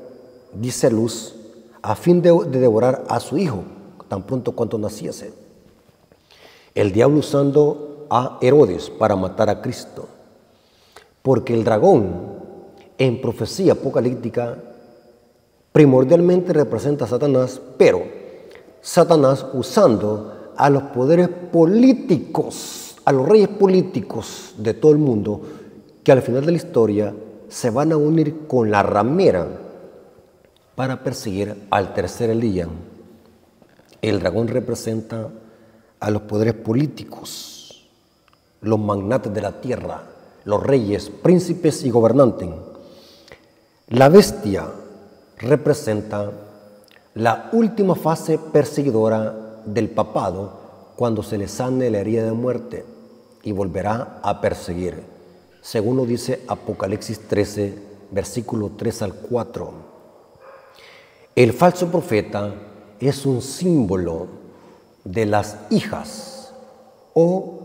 diese a luz a fin de devorar a su hijo, tan pronto cuanto naciese. El diablo usando a Herodes para matar a Cristo. Porque el dragón en profecía apocalíptica primordialmente representa a Satanás, pero Satanás usando a los poderes políticos, a los reyes políticos de todo el mundo, que al final de la historia se van a unir con la ramera para perseguir al tercer Elías. El dragón representa a los poderes políticos, los magnates de la tierra, los reyes, príncipes y gobernantes. La bestia representa la última fase perseguidora del papado, cuando se le sane la herida de muerte y volverá a perseguir, según lo dice Apocalipsis 13, versículo 3 al 4. El falso profeta es un símbolo de las hijas o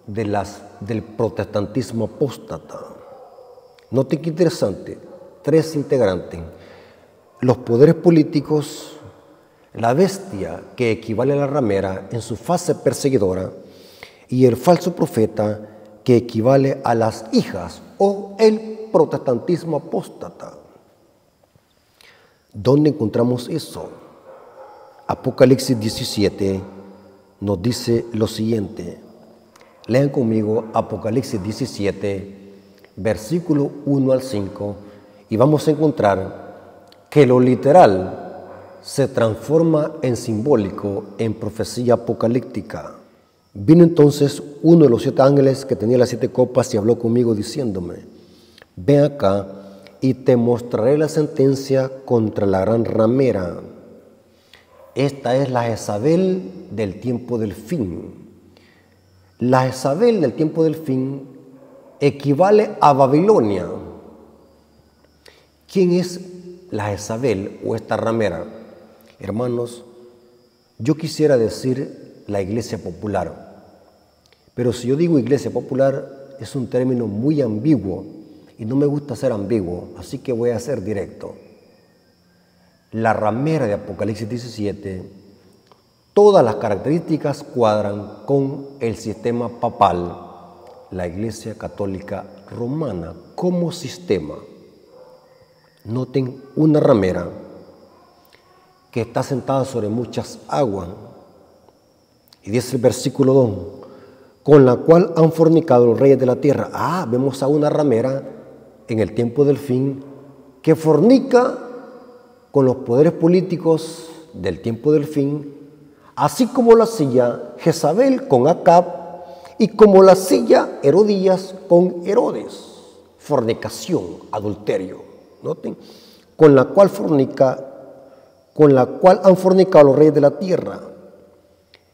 del protestantismo apóstata. Note qué interesante, tres integrantes: los poderes políticos, la bestia que equivale a la ramera en su fase perseguidora, y el falso profeta que equivale a las hijas o el protestantismo apóstata. ¿Dónde encontramos eso? Apocalipsis 17 nos dice lo siguiente. Lean conmigo Apocalipsis 17, versículo 1 al 5, y vamos a encontrar que lo literal se transforma en simbólico, en profecía apocalíptica. Vino entonces uno de los 7 ángeles que tenía las 7 copas y habló conmigo diciéndome: ven acá y te mostraré la sentencia contra la gran ramera. Esta es la Jezabel del tiempo del fin. La Jezabel del tiempo del fin equivale a Babilonia. ¿Quién es la Jezabel o esta ramera? Hermanos, yo quisiera decir la iglesia popular, pero si yo digo iglesia popular es un término muy ambiguo y no me gusta ser ambiguo, así que voy a ser directo. La ramera de Apocalipsis 17, todas las características cuadran con el sistema papal, la Iglesia Católica Romana como sistema. Noten una ramera que está sentada sobre muchas aguas, y dice el versículo 2, con la cual han fornicado los reyes de la tierra. Vemos a una ramera en el tiempo del fin que fornica con los poderes políticos del tiempo del fin, así como la silla Jezabel con Acab y como la silla Herodías con Herodes. Fornicación, adulterio. Noten, con la cual han fornicado los reyes de la tierra,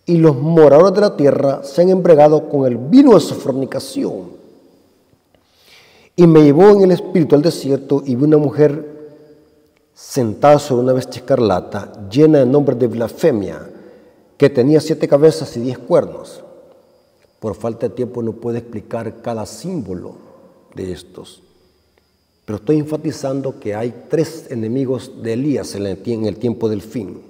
y los moradores de la tierra se han embriagado con el vino de su fornicación. Y me llevó en el espíritu al desierto y vi una mujer sentada sobre una bestia escarlata, llena de nombres de blasfemia, que tenía 7 cabezas y 10 cuernos. Por falta de tiempo no puedo explicar cada símbolo de estos, pero estoy enfatizando que hay 3 enemigos de Elías en el tiempo del fin.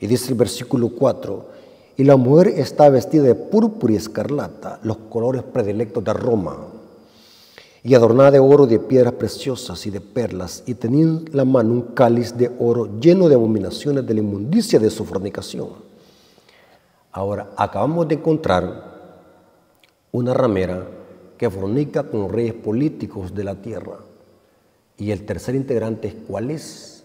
Y dice el versículo 4, y la mujer está vestida de púrpura y escarlata, los colores predilectos de Roma. y adornada de oro, de piedras preciosas y de perlas, y tenía en la mano un cáliz de oro lleno de abominaciones de la inmundicia de su fornicación. Ahora, acabamos de encontrar una ramera que fornica con los reyes políticos de la tierra. Y el tercer integrante, ¿cuál es?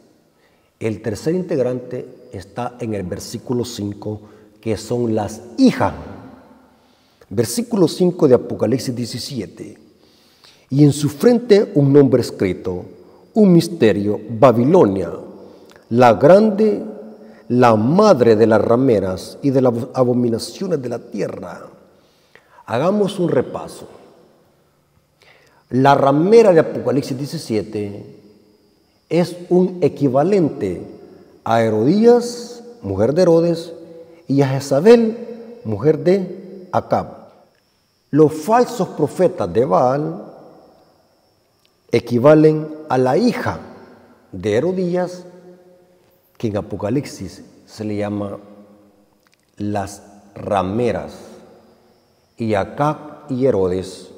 El tercer integrante está en el versículo 5, que son las hijas. Versículo 5 de Apocalipsis 17. Y en su frente un nombre escrito, un misterio, Babilonia, la grande, la madre de las rameras y de las abominaciones de la tierra. Hagamos un repaso. La ramera de Apocalipsis 17 es un equivalente a Herodías, mujer de Herodes, y a Jezabel, mujer de Acab. Los falsos profetas de Baal equivalen a la hija de Herodías, que en Apocalipsis se le llama las rameras, y Acab y Herodes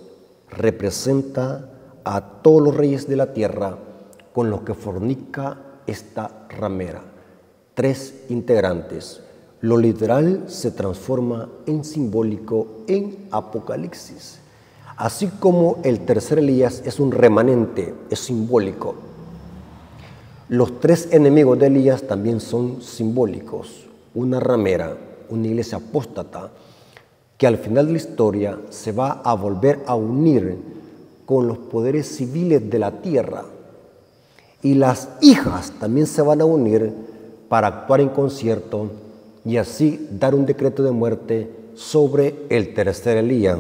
representa a todos los reyes de la tierra con los que fornica esta ramera. Tres integrantes. Lo literal se transforma en simbólico en Apocalipsis. Así como el tercer Elías es un remanente, es simbólico. Los tres enemigos de Elías también son simbólicos. Una ramera, una iglesia apóstata, que al final de la historia se va a volver a unir con los poderes civiles de la tierra. Y las hijas también se van a unir para actuar en concierto y así dar un decreto de muerte sobre el tercer Elías.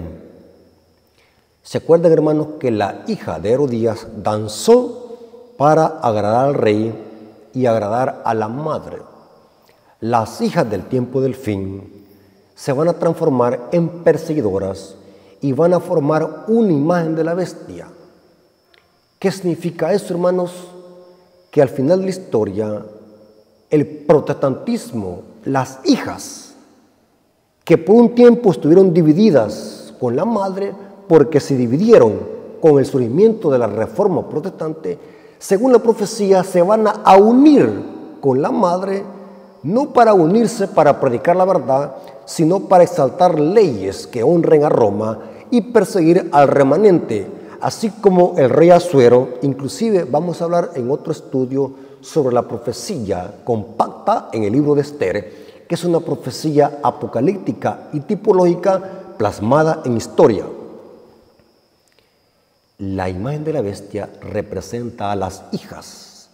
¿Se acuerdan, hermanos, que la hija de Herodías danzó para agradar al rey y agradar a la madre? Las hijas del tiempo del fin se van a transformar en perseguidoras y van a formar una imagen de la bestia. ¿Qué significa eso, hermanos? Que al final de la historia, el protestantismo, las hijas, que por un tiempo estuvieron divididas con la madre, porque se dividieron con el surgimiento de la reforma protestante, según la profecía, se van a unir con la madre, no para unirse para predicar la verdad, sino para exaltar leyes que honren a Roma y perseguir al remanente, así como el rey Asuero. Inclusive vamos a hablar en otro estudio sobre la profecía compacta en el libro de Esther, que es una profecía apocalíptica y tipológica plasmada en historia. La imagen de la bestia representa a las hijas,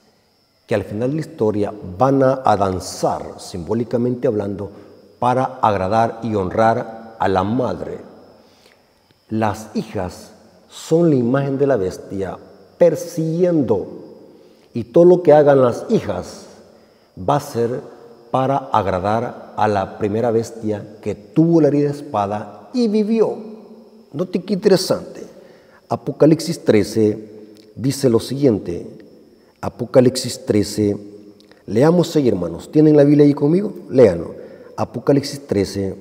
que al final de la historia van a danzar, simbólicamente hablando, para agradar y honrar a la madre. Las hijas son la imagen de la bestia persiguiendo, y todo lo que hagan las hijas va a ser para agradar a la primera bestia que tuvo la herida de espada y vivió. Note qué interesante. Apocalipsis 13 dice lo siguiente. Apocalipsis 13, leamos ahí, hermanos. ¿Tienen la Biblia ahí conmigo? Léanlo. Apocalipsis 13,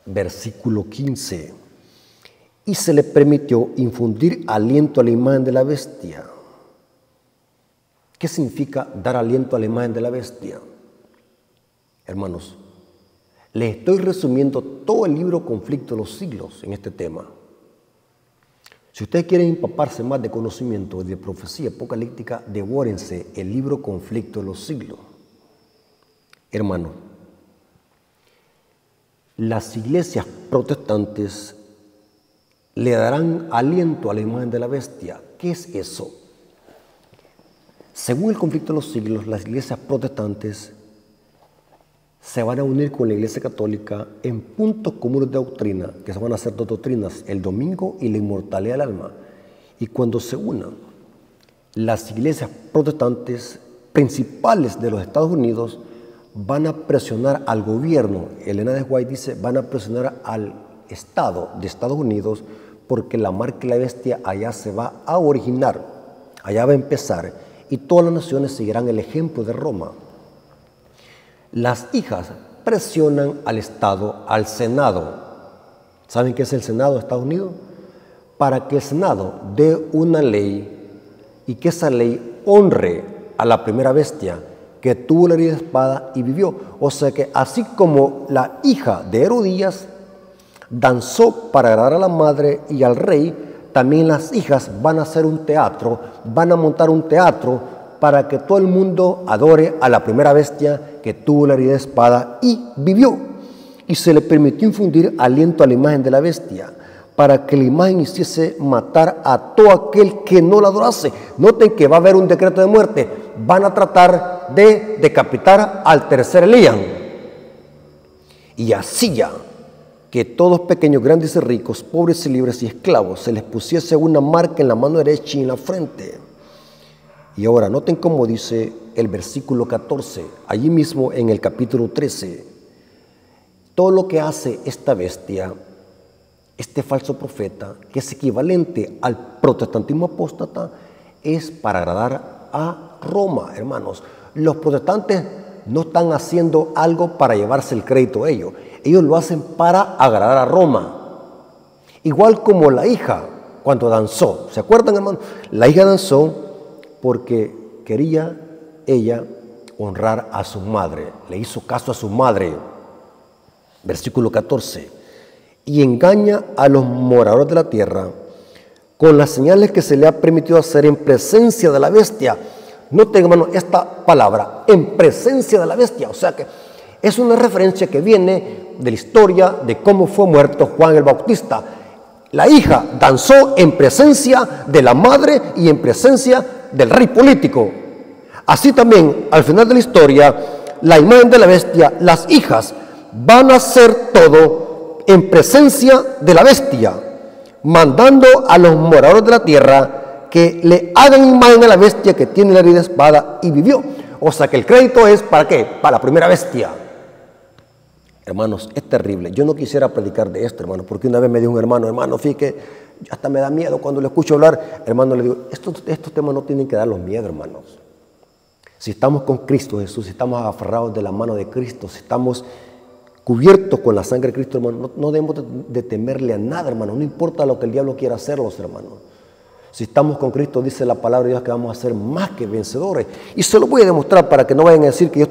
versículo 15. Y se le permitió infundir aliento a la imagen de la bestia. ¿Qué significa dar aliento a la imagen de la bestia? Hermanos, les estoy resumiendo todo el libro Conflicto de los Siglos en este tema. Si ustedes quieren empaparse más de conocimiento de profecía apocalíptica, devórense el libro Conflicto de los Siglos. Hermano, las iglesias protestantes le darán aliento a la imagen de la bestia. ¿Qué es eso? Según el Conflicto de los Siglos, las iglesias protestantes se van a unir con la Iglesia Católica en puntos comunes de doctrina, que se van a hacer dos doctrinas, el domingo y la inmortalidad del alma. Y cuando se unan, las iglesias protestantes principales de los Estados Unidos van a presionar al gobierno. Elena de White dice, van a presionar al Estado de Estados Unidos porque la marca de la bestia allá se va a originar, allá va a empezar, y todas las naciones seguirán el ejemplo de Roma. Las hijas presionan al Estado, al Senado. ¿Saben qué es el Senado de Estados Unidos? para que el Senado dé una ley y que esa ley honre a la primera bestia que tuvo la herida de espada y vivió. O sea que así como la hija de Herodías danzó para agradar a la madre y al rey, también las hijas van a hacer un teatro, van a montar un teatro para que todo el mundo adore a la primera bestia que tuvo la herida de espada y vivió. Y se le permitió infundir aliento a la imagen de la bestia, para que la imagen hiciese matar a todo aquel que no la adorase. Noten que va a haber un decreto de muerte. Van a tratar de decapitar al tercer Elías. Y así ya, que todos pequeños, grandes y ricos, pobres y libres y esclavos, se les pusiese una marca en la mano derecha y en la frente. Y ahora noten cómo dice el versículo 14, allí mismo en el capítulo 13. Todo lo que hace esta bestia, este falso profeta, que es equivalente al protestantismo apóstata, es para agradar a Roma, hermanos. Los protestantes no están haciendo algo para llevarse el crédito a ellos. Ellos lo hacen para agradar a Roma. Igual como la hija cuando danzó. ¿Se acuerdan, hermanos? La hija danzó porque quería ella honrar a su madre. Le hizo caso a su madre. Versículo 14. Y engaña a los moradores de la tierra con las señales que se le ha permitido hacer en presencia de la bestia. Noten, hermano, esta palabra, en presencia de la bestia. O sea que es una referencia que viene de la historia de cómo fue muerto Juan el Bautista. La hija danzó en presencia de la madre y en presencia del rey político. Así también, al final de la historia, la imagen de la bestia, las hijas van a hacer todo en presencia de la bestia, mandando a los moradores de la tierra que le hagan imagen a la bestia que tiene la herida de espada y vivió. O sea que el crédito es ¿para qué? Para la primera bestia. Hermanos, es terrible. Yo no quisiera predicar de esto, hermano, porque una vez me dijo un hermano, fíjate, hasta me da miedo cuando le escucho hablar. Hermano, le digo, estos temas no tienen que darnos miedo, hermanos. Si estamos con Cristo Jesús, si estamos aferrados de la mano de Cristo, si estamos cubiertos con la sangre de Cristo, hermano, no debemos de temerle a nada, hermano. No importa lo que el diablo quiera hacerlos, hermano. Si estamos con Cristo, dice la palabra de Dios que vamos a ser más que vencedores. Y se lo voy a demostrar para que no vayan a decir que yo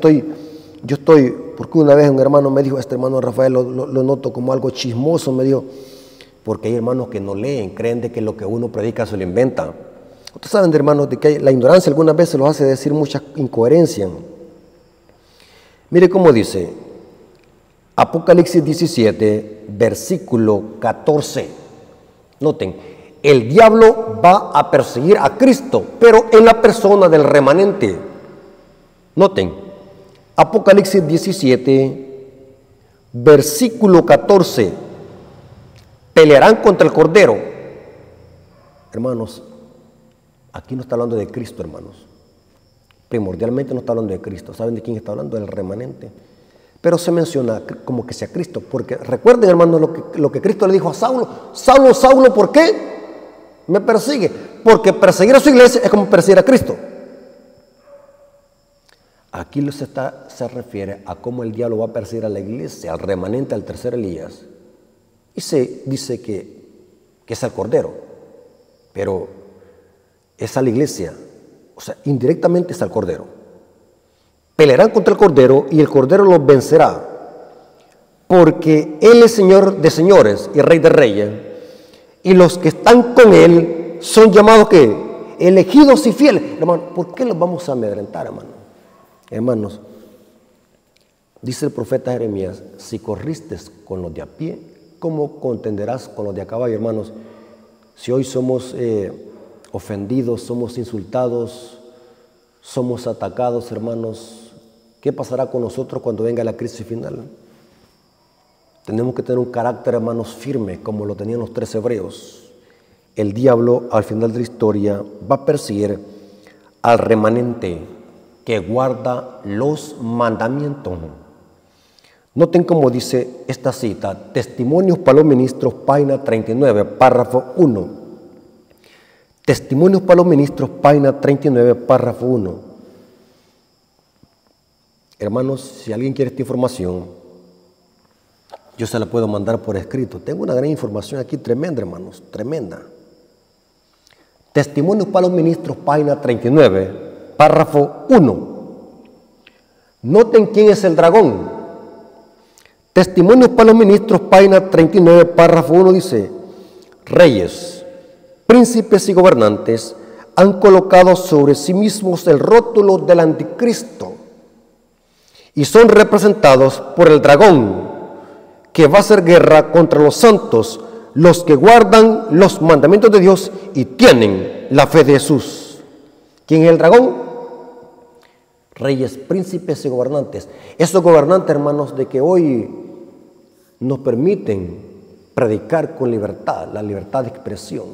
estoy, porque una vez un hermano me dijo, este hermano Rafael lo noto como algo chismoso, me dijo, porque hay hermanos que no leen, creen de que lo que uno predica se lo inventa. Ustedes saben, hermanos, de que la ignorancia algunas veces los hace decir muchas incoherencias. Mire cómo dice, Apocalipsis 17, versículo 14. Noten, el diablo va a perseguir a Cristo, pero en la persona del remanente. Noten, Apocalipsis 17, versículo 14. Pelearán contra el Cordero. Hermanos, aquí no está hablando de Cristo, hermanos. Primordialmente no está hablando de Cristo. ¿Saben de quién está hablando? Del remanente. Pero se menciona como que sea Cristo, porque recuerden, hermanos, lo que Cristo le dijo a Saulo. Saulo, Saulo, ¿por qué me persigue? Porque perseguir a su iglesia es como perseguir a Cristo. Aquí se refiere a cómo el diablo va a perseguir a la iglesia, al remanente, al tercer Elías. Y se dice que es al Cordero, pero es a la iglesia, o sea, indirectamente es al Cordero. Pelearán contra el Cordero y el Cordero los vencerá, porque Él es Señor de señores y Rey de reyes, y los que están con Él son llamados ¿qué? Elegidos y fieles. Hermano, ¿por qué los vamos a amedrentar, hermano? Hermanos, dice el profeta Jeremías, si corriste con los de a pie, ¿cómo contenderás con los de a caballo, hermanos? Si hoy somos ofendidos, somos insultados, somos atacados, hermanos, ¿qué pasará con nosotros cuando venga la crisis final? Tenemos que tener un carácter, hermanos, firme, como lo tenían los 3 hebreos. El diablo, al final de la historia, va a perseguir al remanente que guarda los mandamientos. Noten cómo dice esta cita, Testimonios para los Ministros, página 39, párrafo 1. Testimonios para los Ministros, página 39, párrafo 1. Hermanos, si alguien quiere esta información, yo se la puedo mandar por escrito. Tengo una gran información aquí, tremenda, hermanos, tremenda. Testimonios para los ministros, página 39, párrafo 1. Noten quién es el dragón. Testimonios para los ministros, página 39, párrafo 1 dice: reyes, príncipes y gobernantes han colocado sobre sí mismos el rótulo del anticristo y son representados por el dragón, que va a hacer guerra contra los santos, los que guardan los mandamientos de Dios y tienen la fe de Jesús. ¿Quién es el dragón? Reyes, príncipes y gobernantes. Esos gobernantes, hermanos, de que hoy nos permiten predicar con libertad, la libertad de expresión,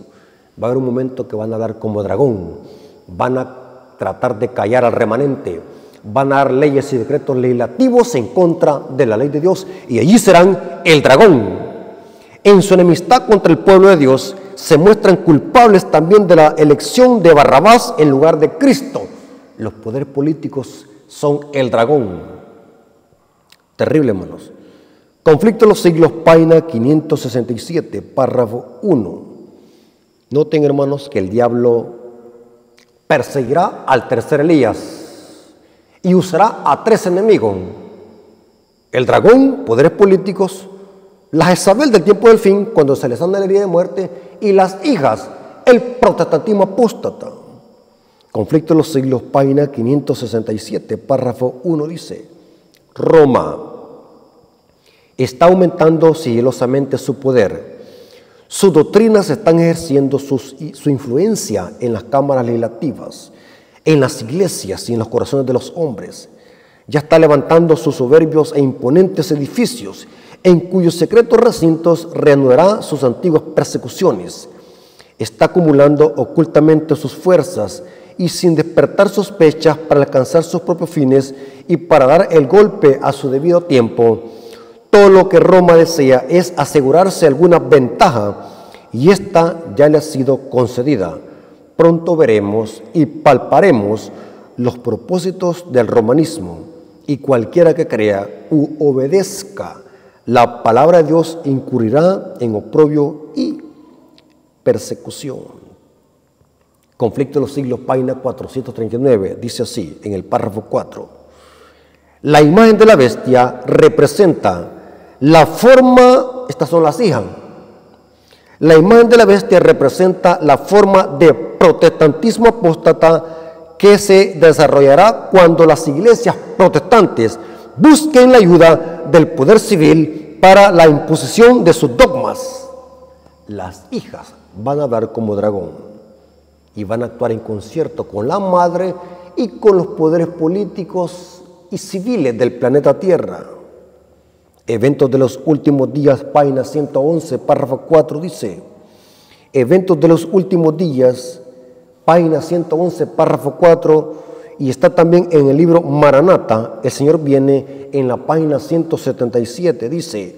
va a haber un momento que van a dar como dragón, van a tratar de callar al remanente, van a dar leyes y decretos legislativos en contra de la ley de Dios, y allí serán el dragón. En su enemistad contra el pueblo de Dios se muestran culpables también de la elección de Barrabás en lugar de Cristo. Los poderes políticos son el dragón. Terrible, hermanos. Conflicto de los siglos, página 567, párrafo 1. Noten, hermanos, que el diablo perseguirá al tercer Elías y usará a 3 enemigos: el dragón, poderes políticos; la Jezabel del tiempo del fin, cuando se les anda la herida de muerte; y las hijas, el protestantismo apóstata. Conflicto de los siglos, página 567, párrafo 1 dice: Roma está aumentando sigilosamente su poder. Sus doctrinas están ejerciendo su influencia en las cámaras legislativas, en las iglesias y en los corazones de los hombres. Ya está levantando sus soberbios e imponentes edificios, en cuyos secretos recintos reanudará sus antiguas persecuciones. Está acumulando ocultamente sus fuerzas y sin despertar sospechas para alcanzar sus propios fines y para dar el golpe a su debido tiempo. Todo lo que Roma desea es asegurarse alguna ventaja, y esta ya le ha sido concedida. Pronto veremos y palparemos los propósitos del romanismo, y cualquiera que crea u obedezca la palabra de Dios incurrirá en oprobio y persecución. Conflicto de los siglos, página 439, dice así en el párrafo 4: la imagen de la bestia representa la forma, estas son las hijas, la imagen de la bestia representa la forma de protestantismo apóstata que se desarrollará cuando las iglesias protestantes busquen la ayuda del poder civil para la imposición de sus dogmas. Las hijas van a hablar como dragón y van a actuar en concierto con la madre y con los poderes políticos y civiles del planeta Tierra. Eventos de los últimos días, página 111, párrafo 4 dice: eventos de los últimos días, página 111, párrafo 4, y está también en el libro Maranata, el Señor viene, en la página 177, dice: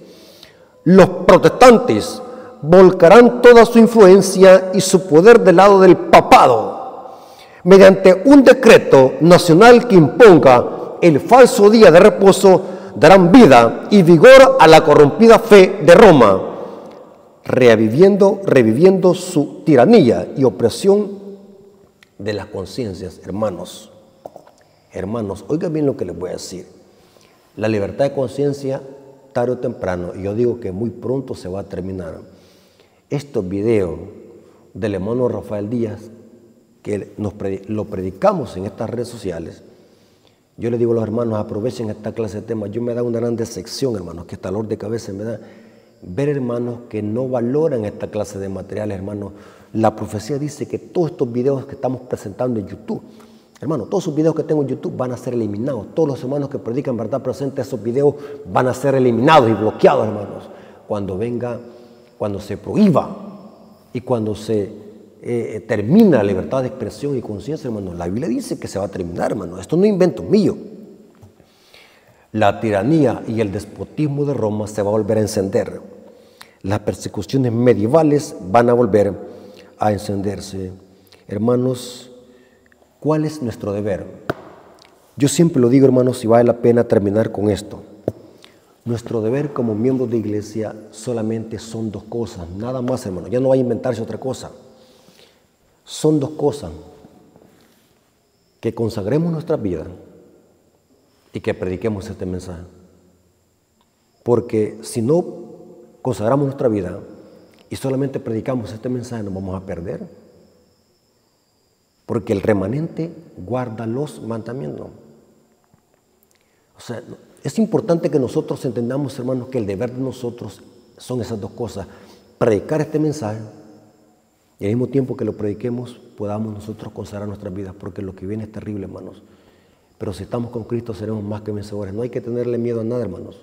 los protestantes volcarán toda su influencia y su poder del lado del papado, mediante un decreto nacional que imponga el falso día de reposo. Darán vida y vigor a la corrompida fe de Roma, reviviendo su tiranía y opresión de las conciencias. Hermanos, oigan bien lo que les voy a decir. La libertad de conciencia, tarde o temprano, y yo digo que muy pronto se va a terminar. Estos videos del hermano Rafael Díaz, que lo predicamos en estas redes sociales, yo les digo a los hermanos, aprovechen esta clase de temas. Yo me da una gran decepción, hermanos, que hasta dolor de cabeza me da ver hermanos que no valoran esta clase de materiales, hermanos. La profecía dice que todos estos videos que estamos presentando en YouTube, hermanos, todos esos videos que tengo en YouTube van a ser eliminados. Todos los hermanos que predican verdad presente, esos videos van a ser eliminados y bloqueados, hermanos. Cuando se prohíba y cuando se termina la libertad de expresión y conciencia, hermano. La Biblia dice que se va a terminar, hermano. Esto no es invento mío. La tiranía y el despotismo de Roma se va a volver a encender. Las persecuciones medievales van a volver a encenderse. Hermanos, ¿cuál es nuestro deber? Yo siempre lo digo, hermanos, y vale la pena terminar con esto. Nuestro deber como miembros de iglesia solamente son 2 cosas, nada más, hermano. Ya no va a inventarse otra cosa. son dos cosas: que consagremos nuestra vida y que prediquemos este mensaje. Porque si no consagramos nuestra vida y solamente predicamos este mensaje, nos vamos a perder. Porque el remanente guarda los mandamientos. O sea, es importante que nosotros entendamos, hermanos, que el deber de nosotros son esas dos cosas: predicar este mensaje y al mismo tiempo que lo prediquemos, podamos nosotros consagrar nuestras vidas, porque lo que viene es terrible, hermanos. Pero si estamos con Cristo, seremos más que vencedores. No hay que tenerle miedo a nada, hermanos.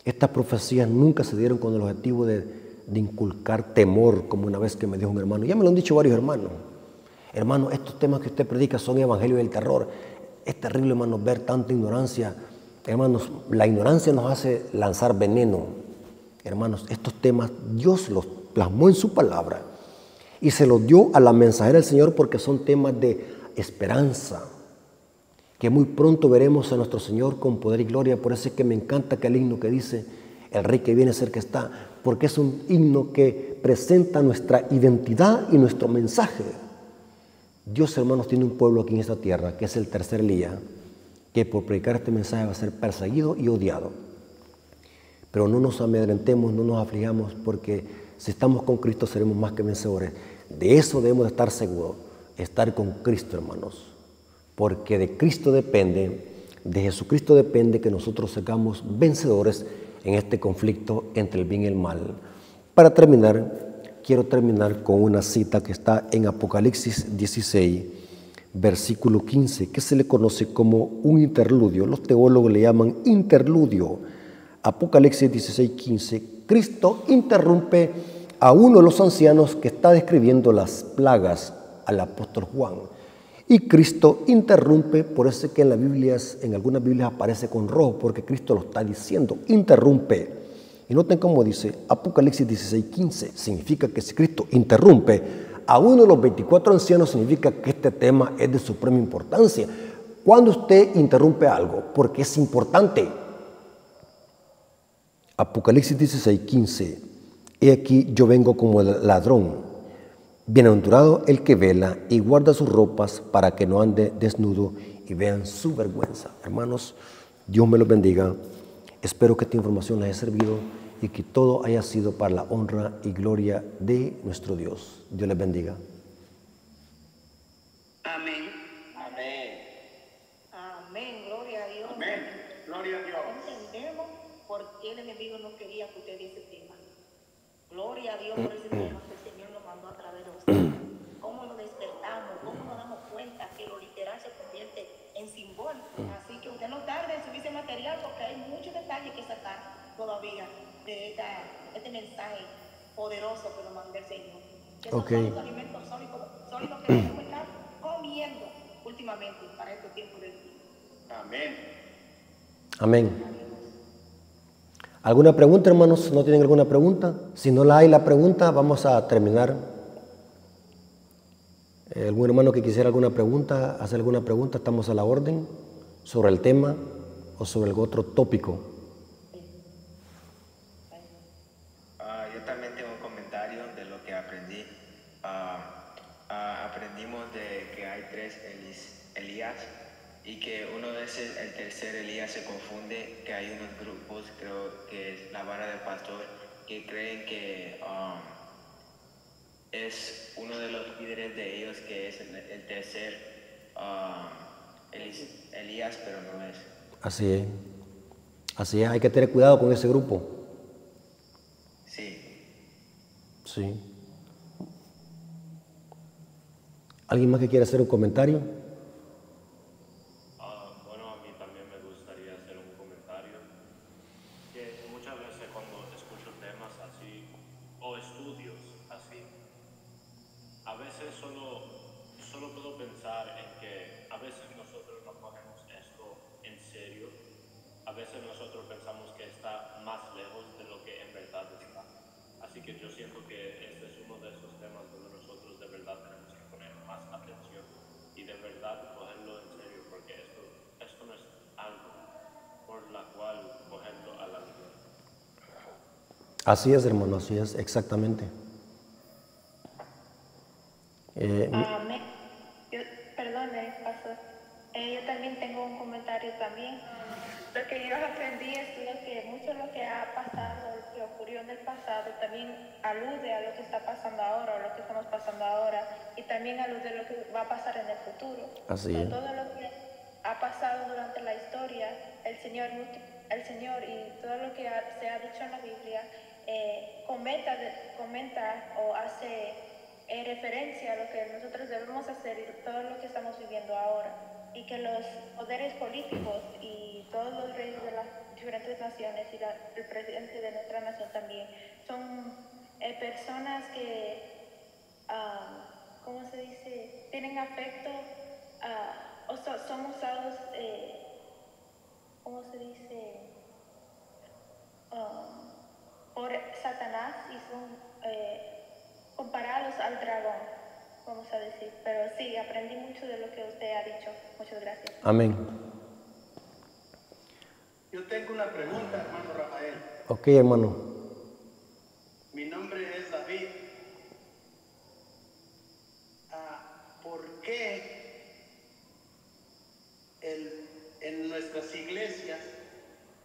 Estas profecías nunca se dieron con el objetivo de inculcar temor, como una vez que me dijo un hermano. Ya me lo han dicho varios hermanos. Hermano, estos temas que usted predica son evangelios del terror. Es terrible, hermanos, ver tanta ignorancia. Hermanos, la ignorancia nos hace lanzar veneno. Hermanos, estos temas Dios los plasmó en su palabra y se los dio a la mensajera del Señor, porque son temas de esperanza, que muy pronto veremos a nuestro Señor con poder y gloria. Por eso es que me encanta aquel himno que dice: el Rey que viene cerca está, porque es un himno que presenta nuestra identidad y nuestro mensaje. Dios, hermanos, tiene un pueblo aquí en esta tierra, que es el tercer Elías, que por predicar este mensaje va a ser perseguido y odiado. Pero no nos amedrentemos, no nos aflijamos, porque si estamos con Cristo seremos más que vencedores. De eso debemos de estar seguros, estar con Cristo, hermanos. Porque de Cristo depende, de Jesucristo depende que nosotros seamos vencedores en este conflicto entre el bien y el mal. Para terminar, quiero terminar con una cita que está en Apocalipsis 16, versículo 15, que se le conoce como un interludio. Los teólogos le llaman interludio. Apocalipsis 16, 15. Cristo interrumpe a uno de los ancianos que está describiendo las plagas al apóstol Juan. Y Cristo interrumpe, por eso es que en las Biblias, en algunas Biblias aparece con rojo, porque Cristo lo está diciendo, interrumpe. Y noten cómo dice Apocalipsis 16, 15, significa que si Cristo interrumpe a uno de los 24 ancianos, significa que este tema es de suprema importancia. Cuando usted interrumpe algo, porque es importante. Apocalipsis 16, 15, he aquí yo vengo como el ladrón. Bienaventurado el que vela y guarda sus ropas para que no ande desnudo y vean su vergüenza. Hermanos, Dios me los bendiga. Espero que esta información les haya servido y que todo haya sido para la honra y gloria de nuestro Dios. Dios les bendiga. Amén. Amén. Amén, gloria a Dios. Amén. Gloria a Dios. Entendemos por qué el enemigo no quería que usted diese tema. Gloria a Dios por ese tema que el Señor nos mandó a través de usted. Cómo lo despertamos, cómo nos damos cuenta que lo literal se convierte en simbólico. Así que usted no tarde en subirse material, porque hay muchos detalles que sacar todavía de este mensaje poderoso que nos mandó el Señor. Que son los alimentos sólidos que debemos estar comiendo últimamente para estos tiempos del día. Amén. Amén. ¿Alguna pregunta, hermanos? ¿No tienen alguna pregunta? Si no la hay la pregunta, vamos a terminar. ¿Algún hermano que quisiera alguna pregunta, hacer alguna pregunta? Estamos a la orden sobre el tema o sobre algún otro tópico. Yo también tengo un comentario de lo que aprendí. Aprendimos de que hay tres Elías y que uno de esos, el tercer Elías, se confunde, que hay unos grupos, creo que es la vara del pastor, que creen que es uno de los líderes de ellos, que es el tercer Elías, pero no es. Así es. Así es, hay que tener cuidado con ese grupo. Sí. Sí. ¿Alguien más que quiera hacer un comentario? Bueno, a mí también me gustaría hacer un comentario, que muchas veces cuando escucho temas así o estudios así, a veces solo puedo pensar en que a veces nosotros no cogemos esto en serio, a veces nosotros pensamos que está más lejos de lo que en verdad está. Así que yo siento que este es uno de esos temas donde nosotros de verdad tenemos que poner más atención y de verdad cogerlo en serio, porque esto no es algo por la cual cogerlo a la ligera. Así es, hermano, así es, exactamente. Amén. Perdone, pastor. Yo también tengo un comentario también. Lo que yo aprendí es mucho lo que ha pasado, lo que ocurrió en el pasado, también alude a lo que está pasando ahora, o lo que estamos pasando ahora, y también alude a lo que va a pasar en el futuro. Así es. Todo lo que ha pasado durante la historia, el Señor y todo lo que se ha dicho en la Biblia comenta o hace referencia a lo que nosotros debemos hacer y todo lo que estamos viviendo ahora, y que los poderes políticos y todos los reyes de las diferentes naciones y el presidente de nuestra nación también son personas que, ¿cómo se dice?, tienen afecto o son usados, ¿cómo se dice?, por Satanás, y son comparados al dragón, vamos a decir. Pero sí, aprendí mucho de lo que usted ha dicho. Muchas gracias. Amén. Yo tengo una pregunta, hermano Rafael. Ok, hermano. Mi nombre es David. ¿Por qué en nuestras iglesias,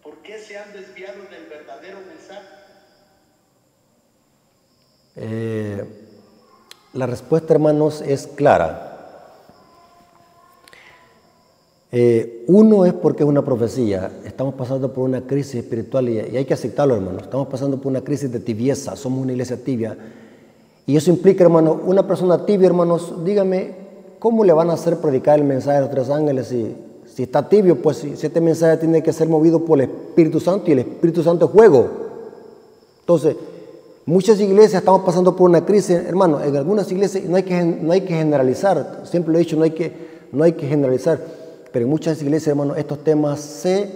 por qué se han desviado del verdadero mensaje? La respuesta, hermanos, es clara. Uno es porque es una profecía. Estamos pasando por una crisis espiritual y hay que aceptarlo, hermanos. Estamos pasando por una crisis de tibieza. Somos una iglesia tibia. Y eso implica, hermano, una persona tibia, hermanos, dígame, ¿cómo le van a hacer predicar el mensaje de los tres ángeles si está tibio? Pues si este mensaje tiene que ser movido por el Espíritu Santo, y el Espíritu Santo es fuego. Entonces, muchas iglesias estamos pasando por una crisis, hermano. En algunas iglesias no hay que generalizar. Siempre lo he dicho, no hay que generalizar. Pero en muchas iglesias, hermanos, estos temas se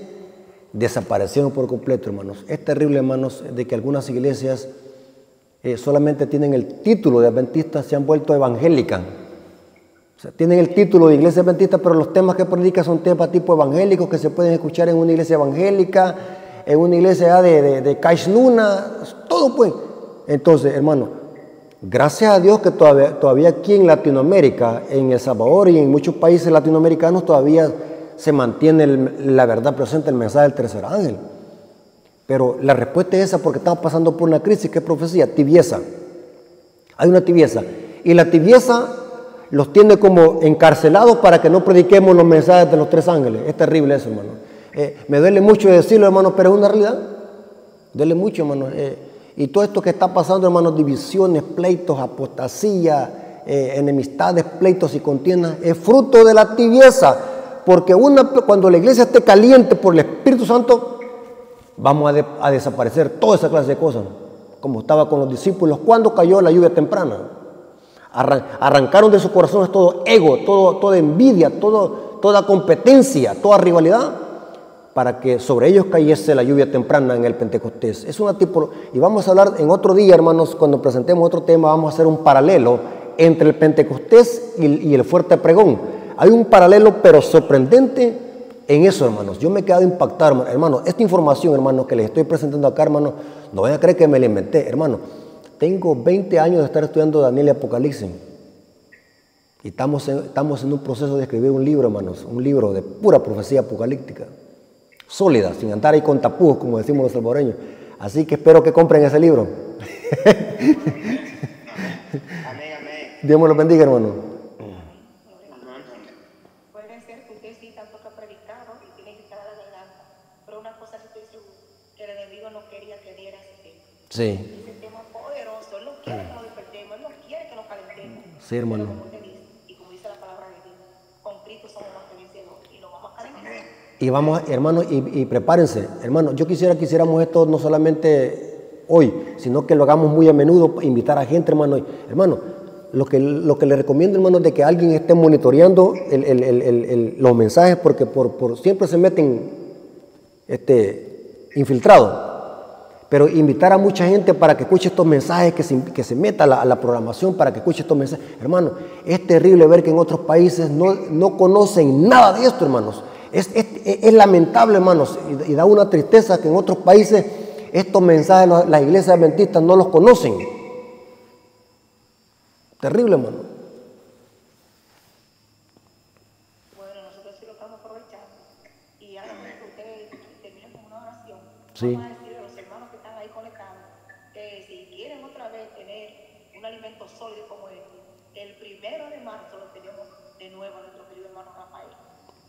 desaparecieron por completo, hermanos. Es terrible, hermanos, de que algunas iglesias solamente tienen el título de adventistas, se han vuelto evangélicas. O sea, tienen el título de iglesia adventista, pero los temas que predican son temas tipo evangélicos que se pueden escuchar en una iglesia evangélica, en una iglesia de Caixnuna, todo pues. Entonces, hermano, gracias a Dios que todavía aquí en Latinoamérica, en El Salvador y en muchos países latinoamericanos todavía se mantiene la verdad presente, el mensaje del tercer ángel. Pero la respuesta es esa, porque estamos pasando por una crisis. ¿Qué profecía? Tibieza. Hay una tibieza. Y la tibieza los tiene como encarcelados para que no prediquemos los mensajes de los tres ángeles. Es terrible eso, hermano. Me duele mucho decirlo, hermano, pero es una realidad. Duele mucho, hermano. Y todo esto que está pasando, hermanos, divisiones, pleitos, apostasía, enemistades, pleitos y contiendas, es fruto de la tibieza. Porque cuando la iglesia esté caliente por el Espíritu Santo, vamos a desaparecer toda esa clase de cosas. Como estaba con los discípulos cuando cayó la lluvia temprana. Arrancaron de sus corazones todo ego, toda envidia, toda competencia, toda rivalidad, para que sobre ellos cayese la lluvia temprana en el Pentecostés. Es una y vamos a hablar en otro día, hermanos, cuando presentemos otro tema, vamos a hacer un paralelo entre el Pentecostés y el fuerte pregón. Hay un paralelo, pero sorprendente en eso, hermanos. Yo me he quedado impactado, hermano. Esta información, hermano, que les estoy presentando acá, hermano, no vayan a creer que me la inventé, hermano. Tengo 20 años de estar estudiando Daniel y Apocalipsis. Y estamos en un proceso de escribir un libro, hermanos. Un libro de pura profecía apocalíptica. Sólida, sin andar ahí con tapujos, como decimos los salvadoreños. Así que espero que compren ese libro. Amén, amén. Dios me lo bendiga, hermano. Puede ser que usted sí tampoco ha predicado y tiene que estar a la venganza. Pero una cosa sí estoy segura, que el enemigo no quería que diera ese tema. Sí. Ese tema poderoso, él no quiere que nos despertemos, él no quiere que nos calentemos. Sí, hermano. Pero como usted dice, y como dice la palabra de Dios, con Cristo somos más que vencedores y nos vamos a calentar. Y vamos, hermano, y prepárense. Hermano, yo quisiera que hiciéramos esto no solamente hoy, sino que lo hagamos muy a menudo, invitar a gente, hermano. Hermano, lo que le recomiendo, hermano, es de que alguien esté monitoreando los mensajes, porque siempre se meten infiltrados. Pero invitar a mucha gente para que escuche estos mensajes, que se meta a la programación para que escuche estos mensajes. Hermano, es terrible ver que en otros países no conocen nada de esto, hermanos. Es lamentable, hermanos, y da una tristeza que en otros países estos mensajes las iglesias adventistas no los conocen. Terrible, hermano. Sí. Vamos a decirle a los hermanos que están ahí conectados que si quieren otra vez tener un alimento sólido como este, el 1 de marzo lo tenemos de nuevo a nuestro querido hermano Rafael.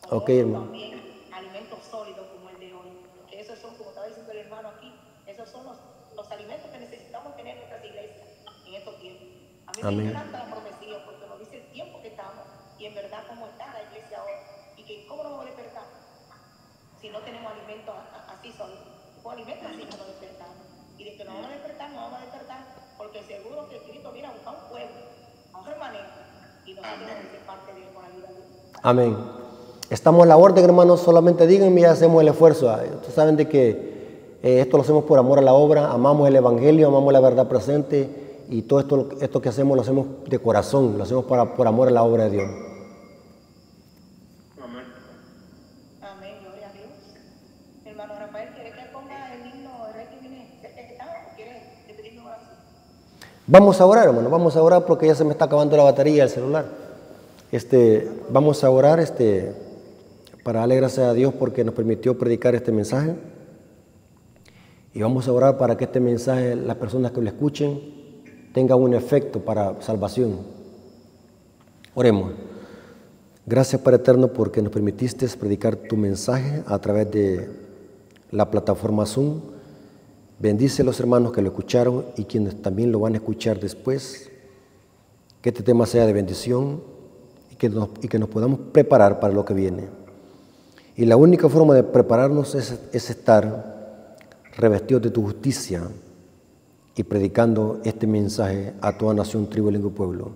Ok, hermano. También alimentos sólidos como el de hoy. Que esos son, como estaba diciendo el hermano aquí, esos son los alimentos que necesitamos tener en nuestras iglesias en estos tiempos. A mí Amén. me encanta la profecía porque nos dice el tiempo que estamos y en verdad cómo está la iglesia ahora y que cómo nos vamos a despertar si no tenemos alimentos así sólidos. Con alimentos así nos despertamos. Y de que nos vamos a despertar, nos vamos a despertar porque seguro que Cristo viene a buscar un pueblo, a un remanente y nosotros vamos a ser parte de él con la ayuda de Dios. Amén. Estamos a la orden, hermanos, solamente díganme y hacemos el esfuerzo. Ustedes saben de que esto lo hacemos por amor a la obra, amamos el evangelio, amamos la verdad presente y todo esto que hacemos lo hacemos de corazón, lo hacemos por amor a la obra de Dios. Amén. Amén, gloria a Dios. Hermano Rafael, ¿quiere que ponga el himno el rey que viene cerca que está o quiere despedirme ahora sí? Vamos a orar, hermano, vamos a orar porque ya se me está acabando la batería del celular. Vamos a orar para darle gracias a Dios porque nos permitió predicar este mensaje. Y vamos a orar para que este mensaje, las personas que lo escuchen, tenga un efecto para salvación. Oremos. Gracias, Padre eterno, porque nos permitiste predicar tu mensaje a través de la plataforma Zoom. Bendice a los hermanos que lo escucharon y quienes también lo van a escuchar después. Que este tema sea de bendición y que nos podamos preparar para lo que viene. Y la única forma de prepararnos es estar revestidos de tu justicia y predicando este mensaje a toda nación, tribu, lengua y pueblo.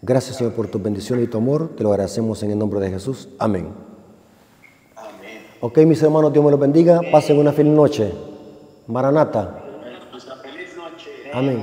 Gracias, Señor, por tu bendición y tu amor. Te lo agradecemos en el nombre de Jesús. Amén. Amén. Ok, mis hermanos, Dios me los bendiga. Pasen una feliz noche. Maranata. Feliz noche. Amén.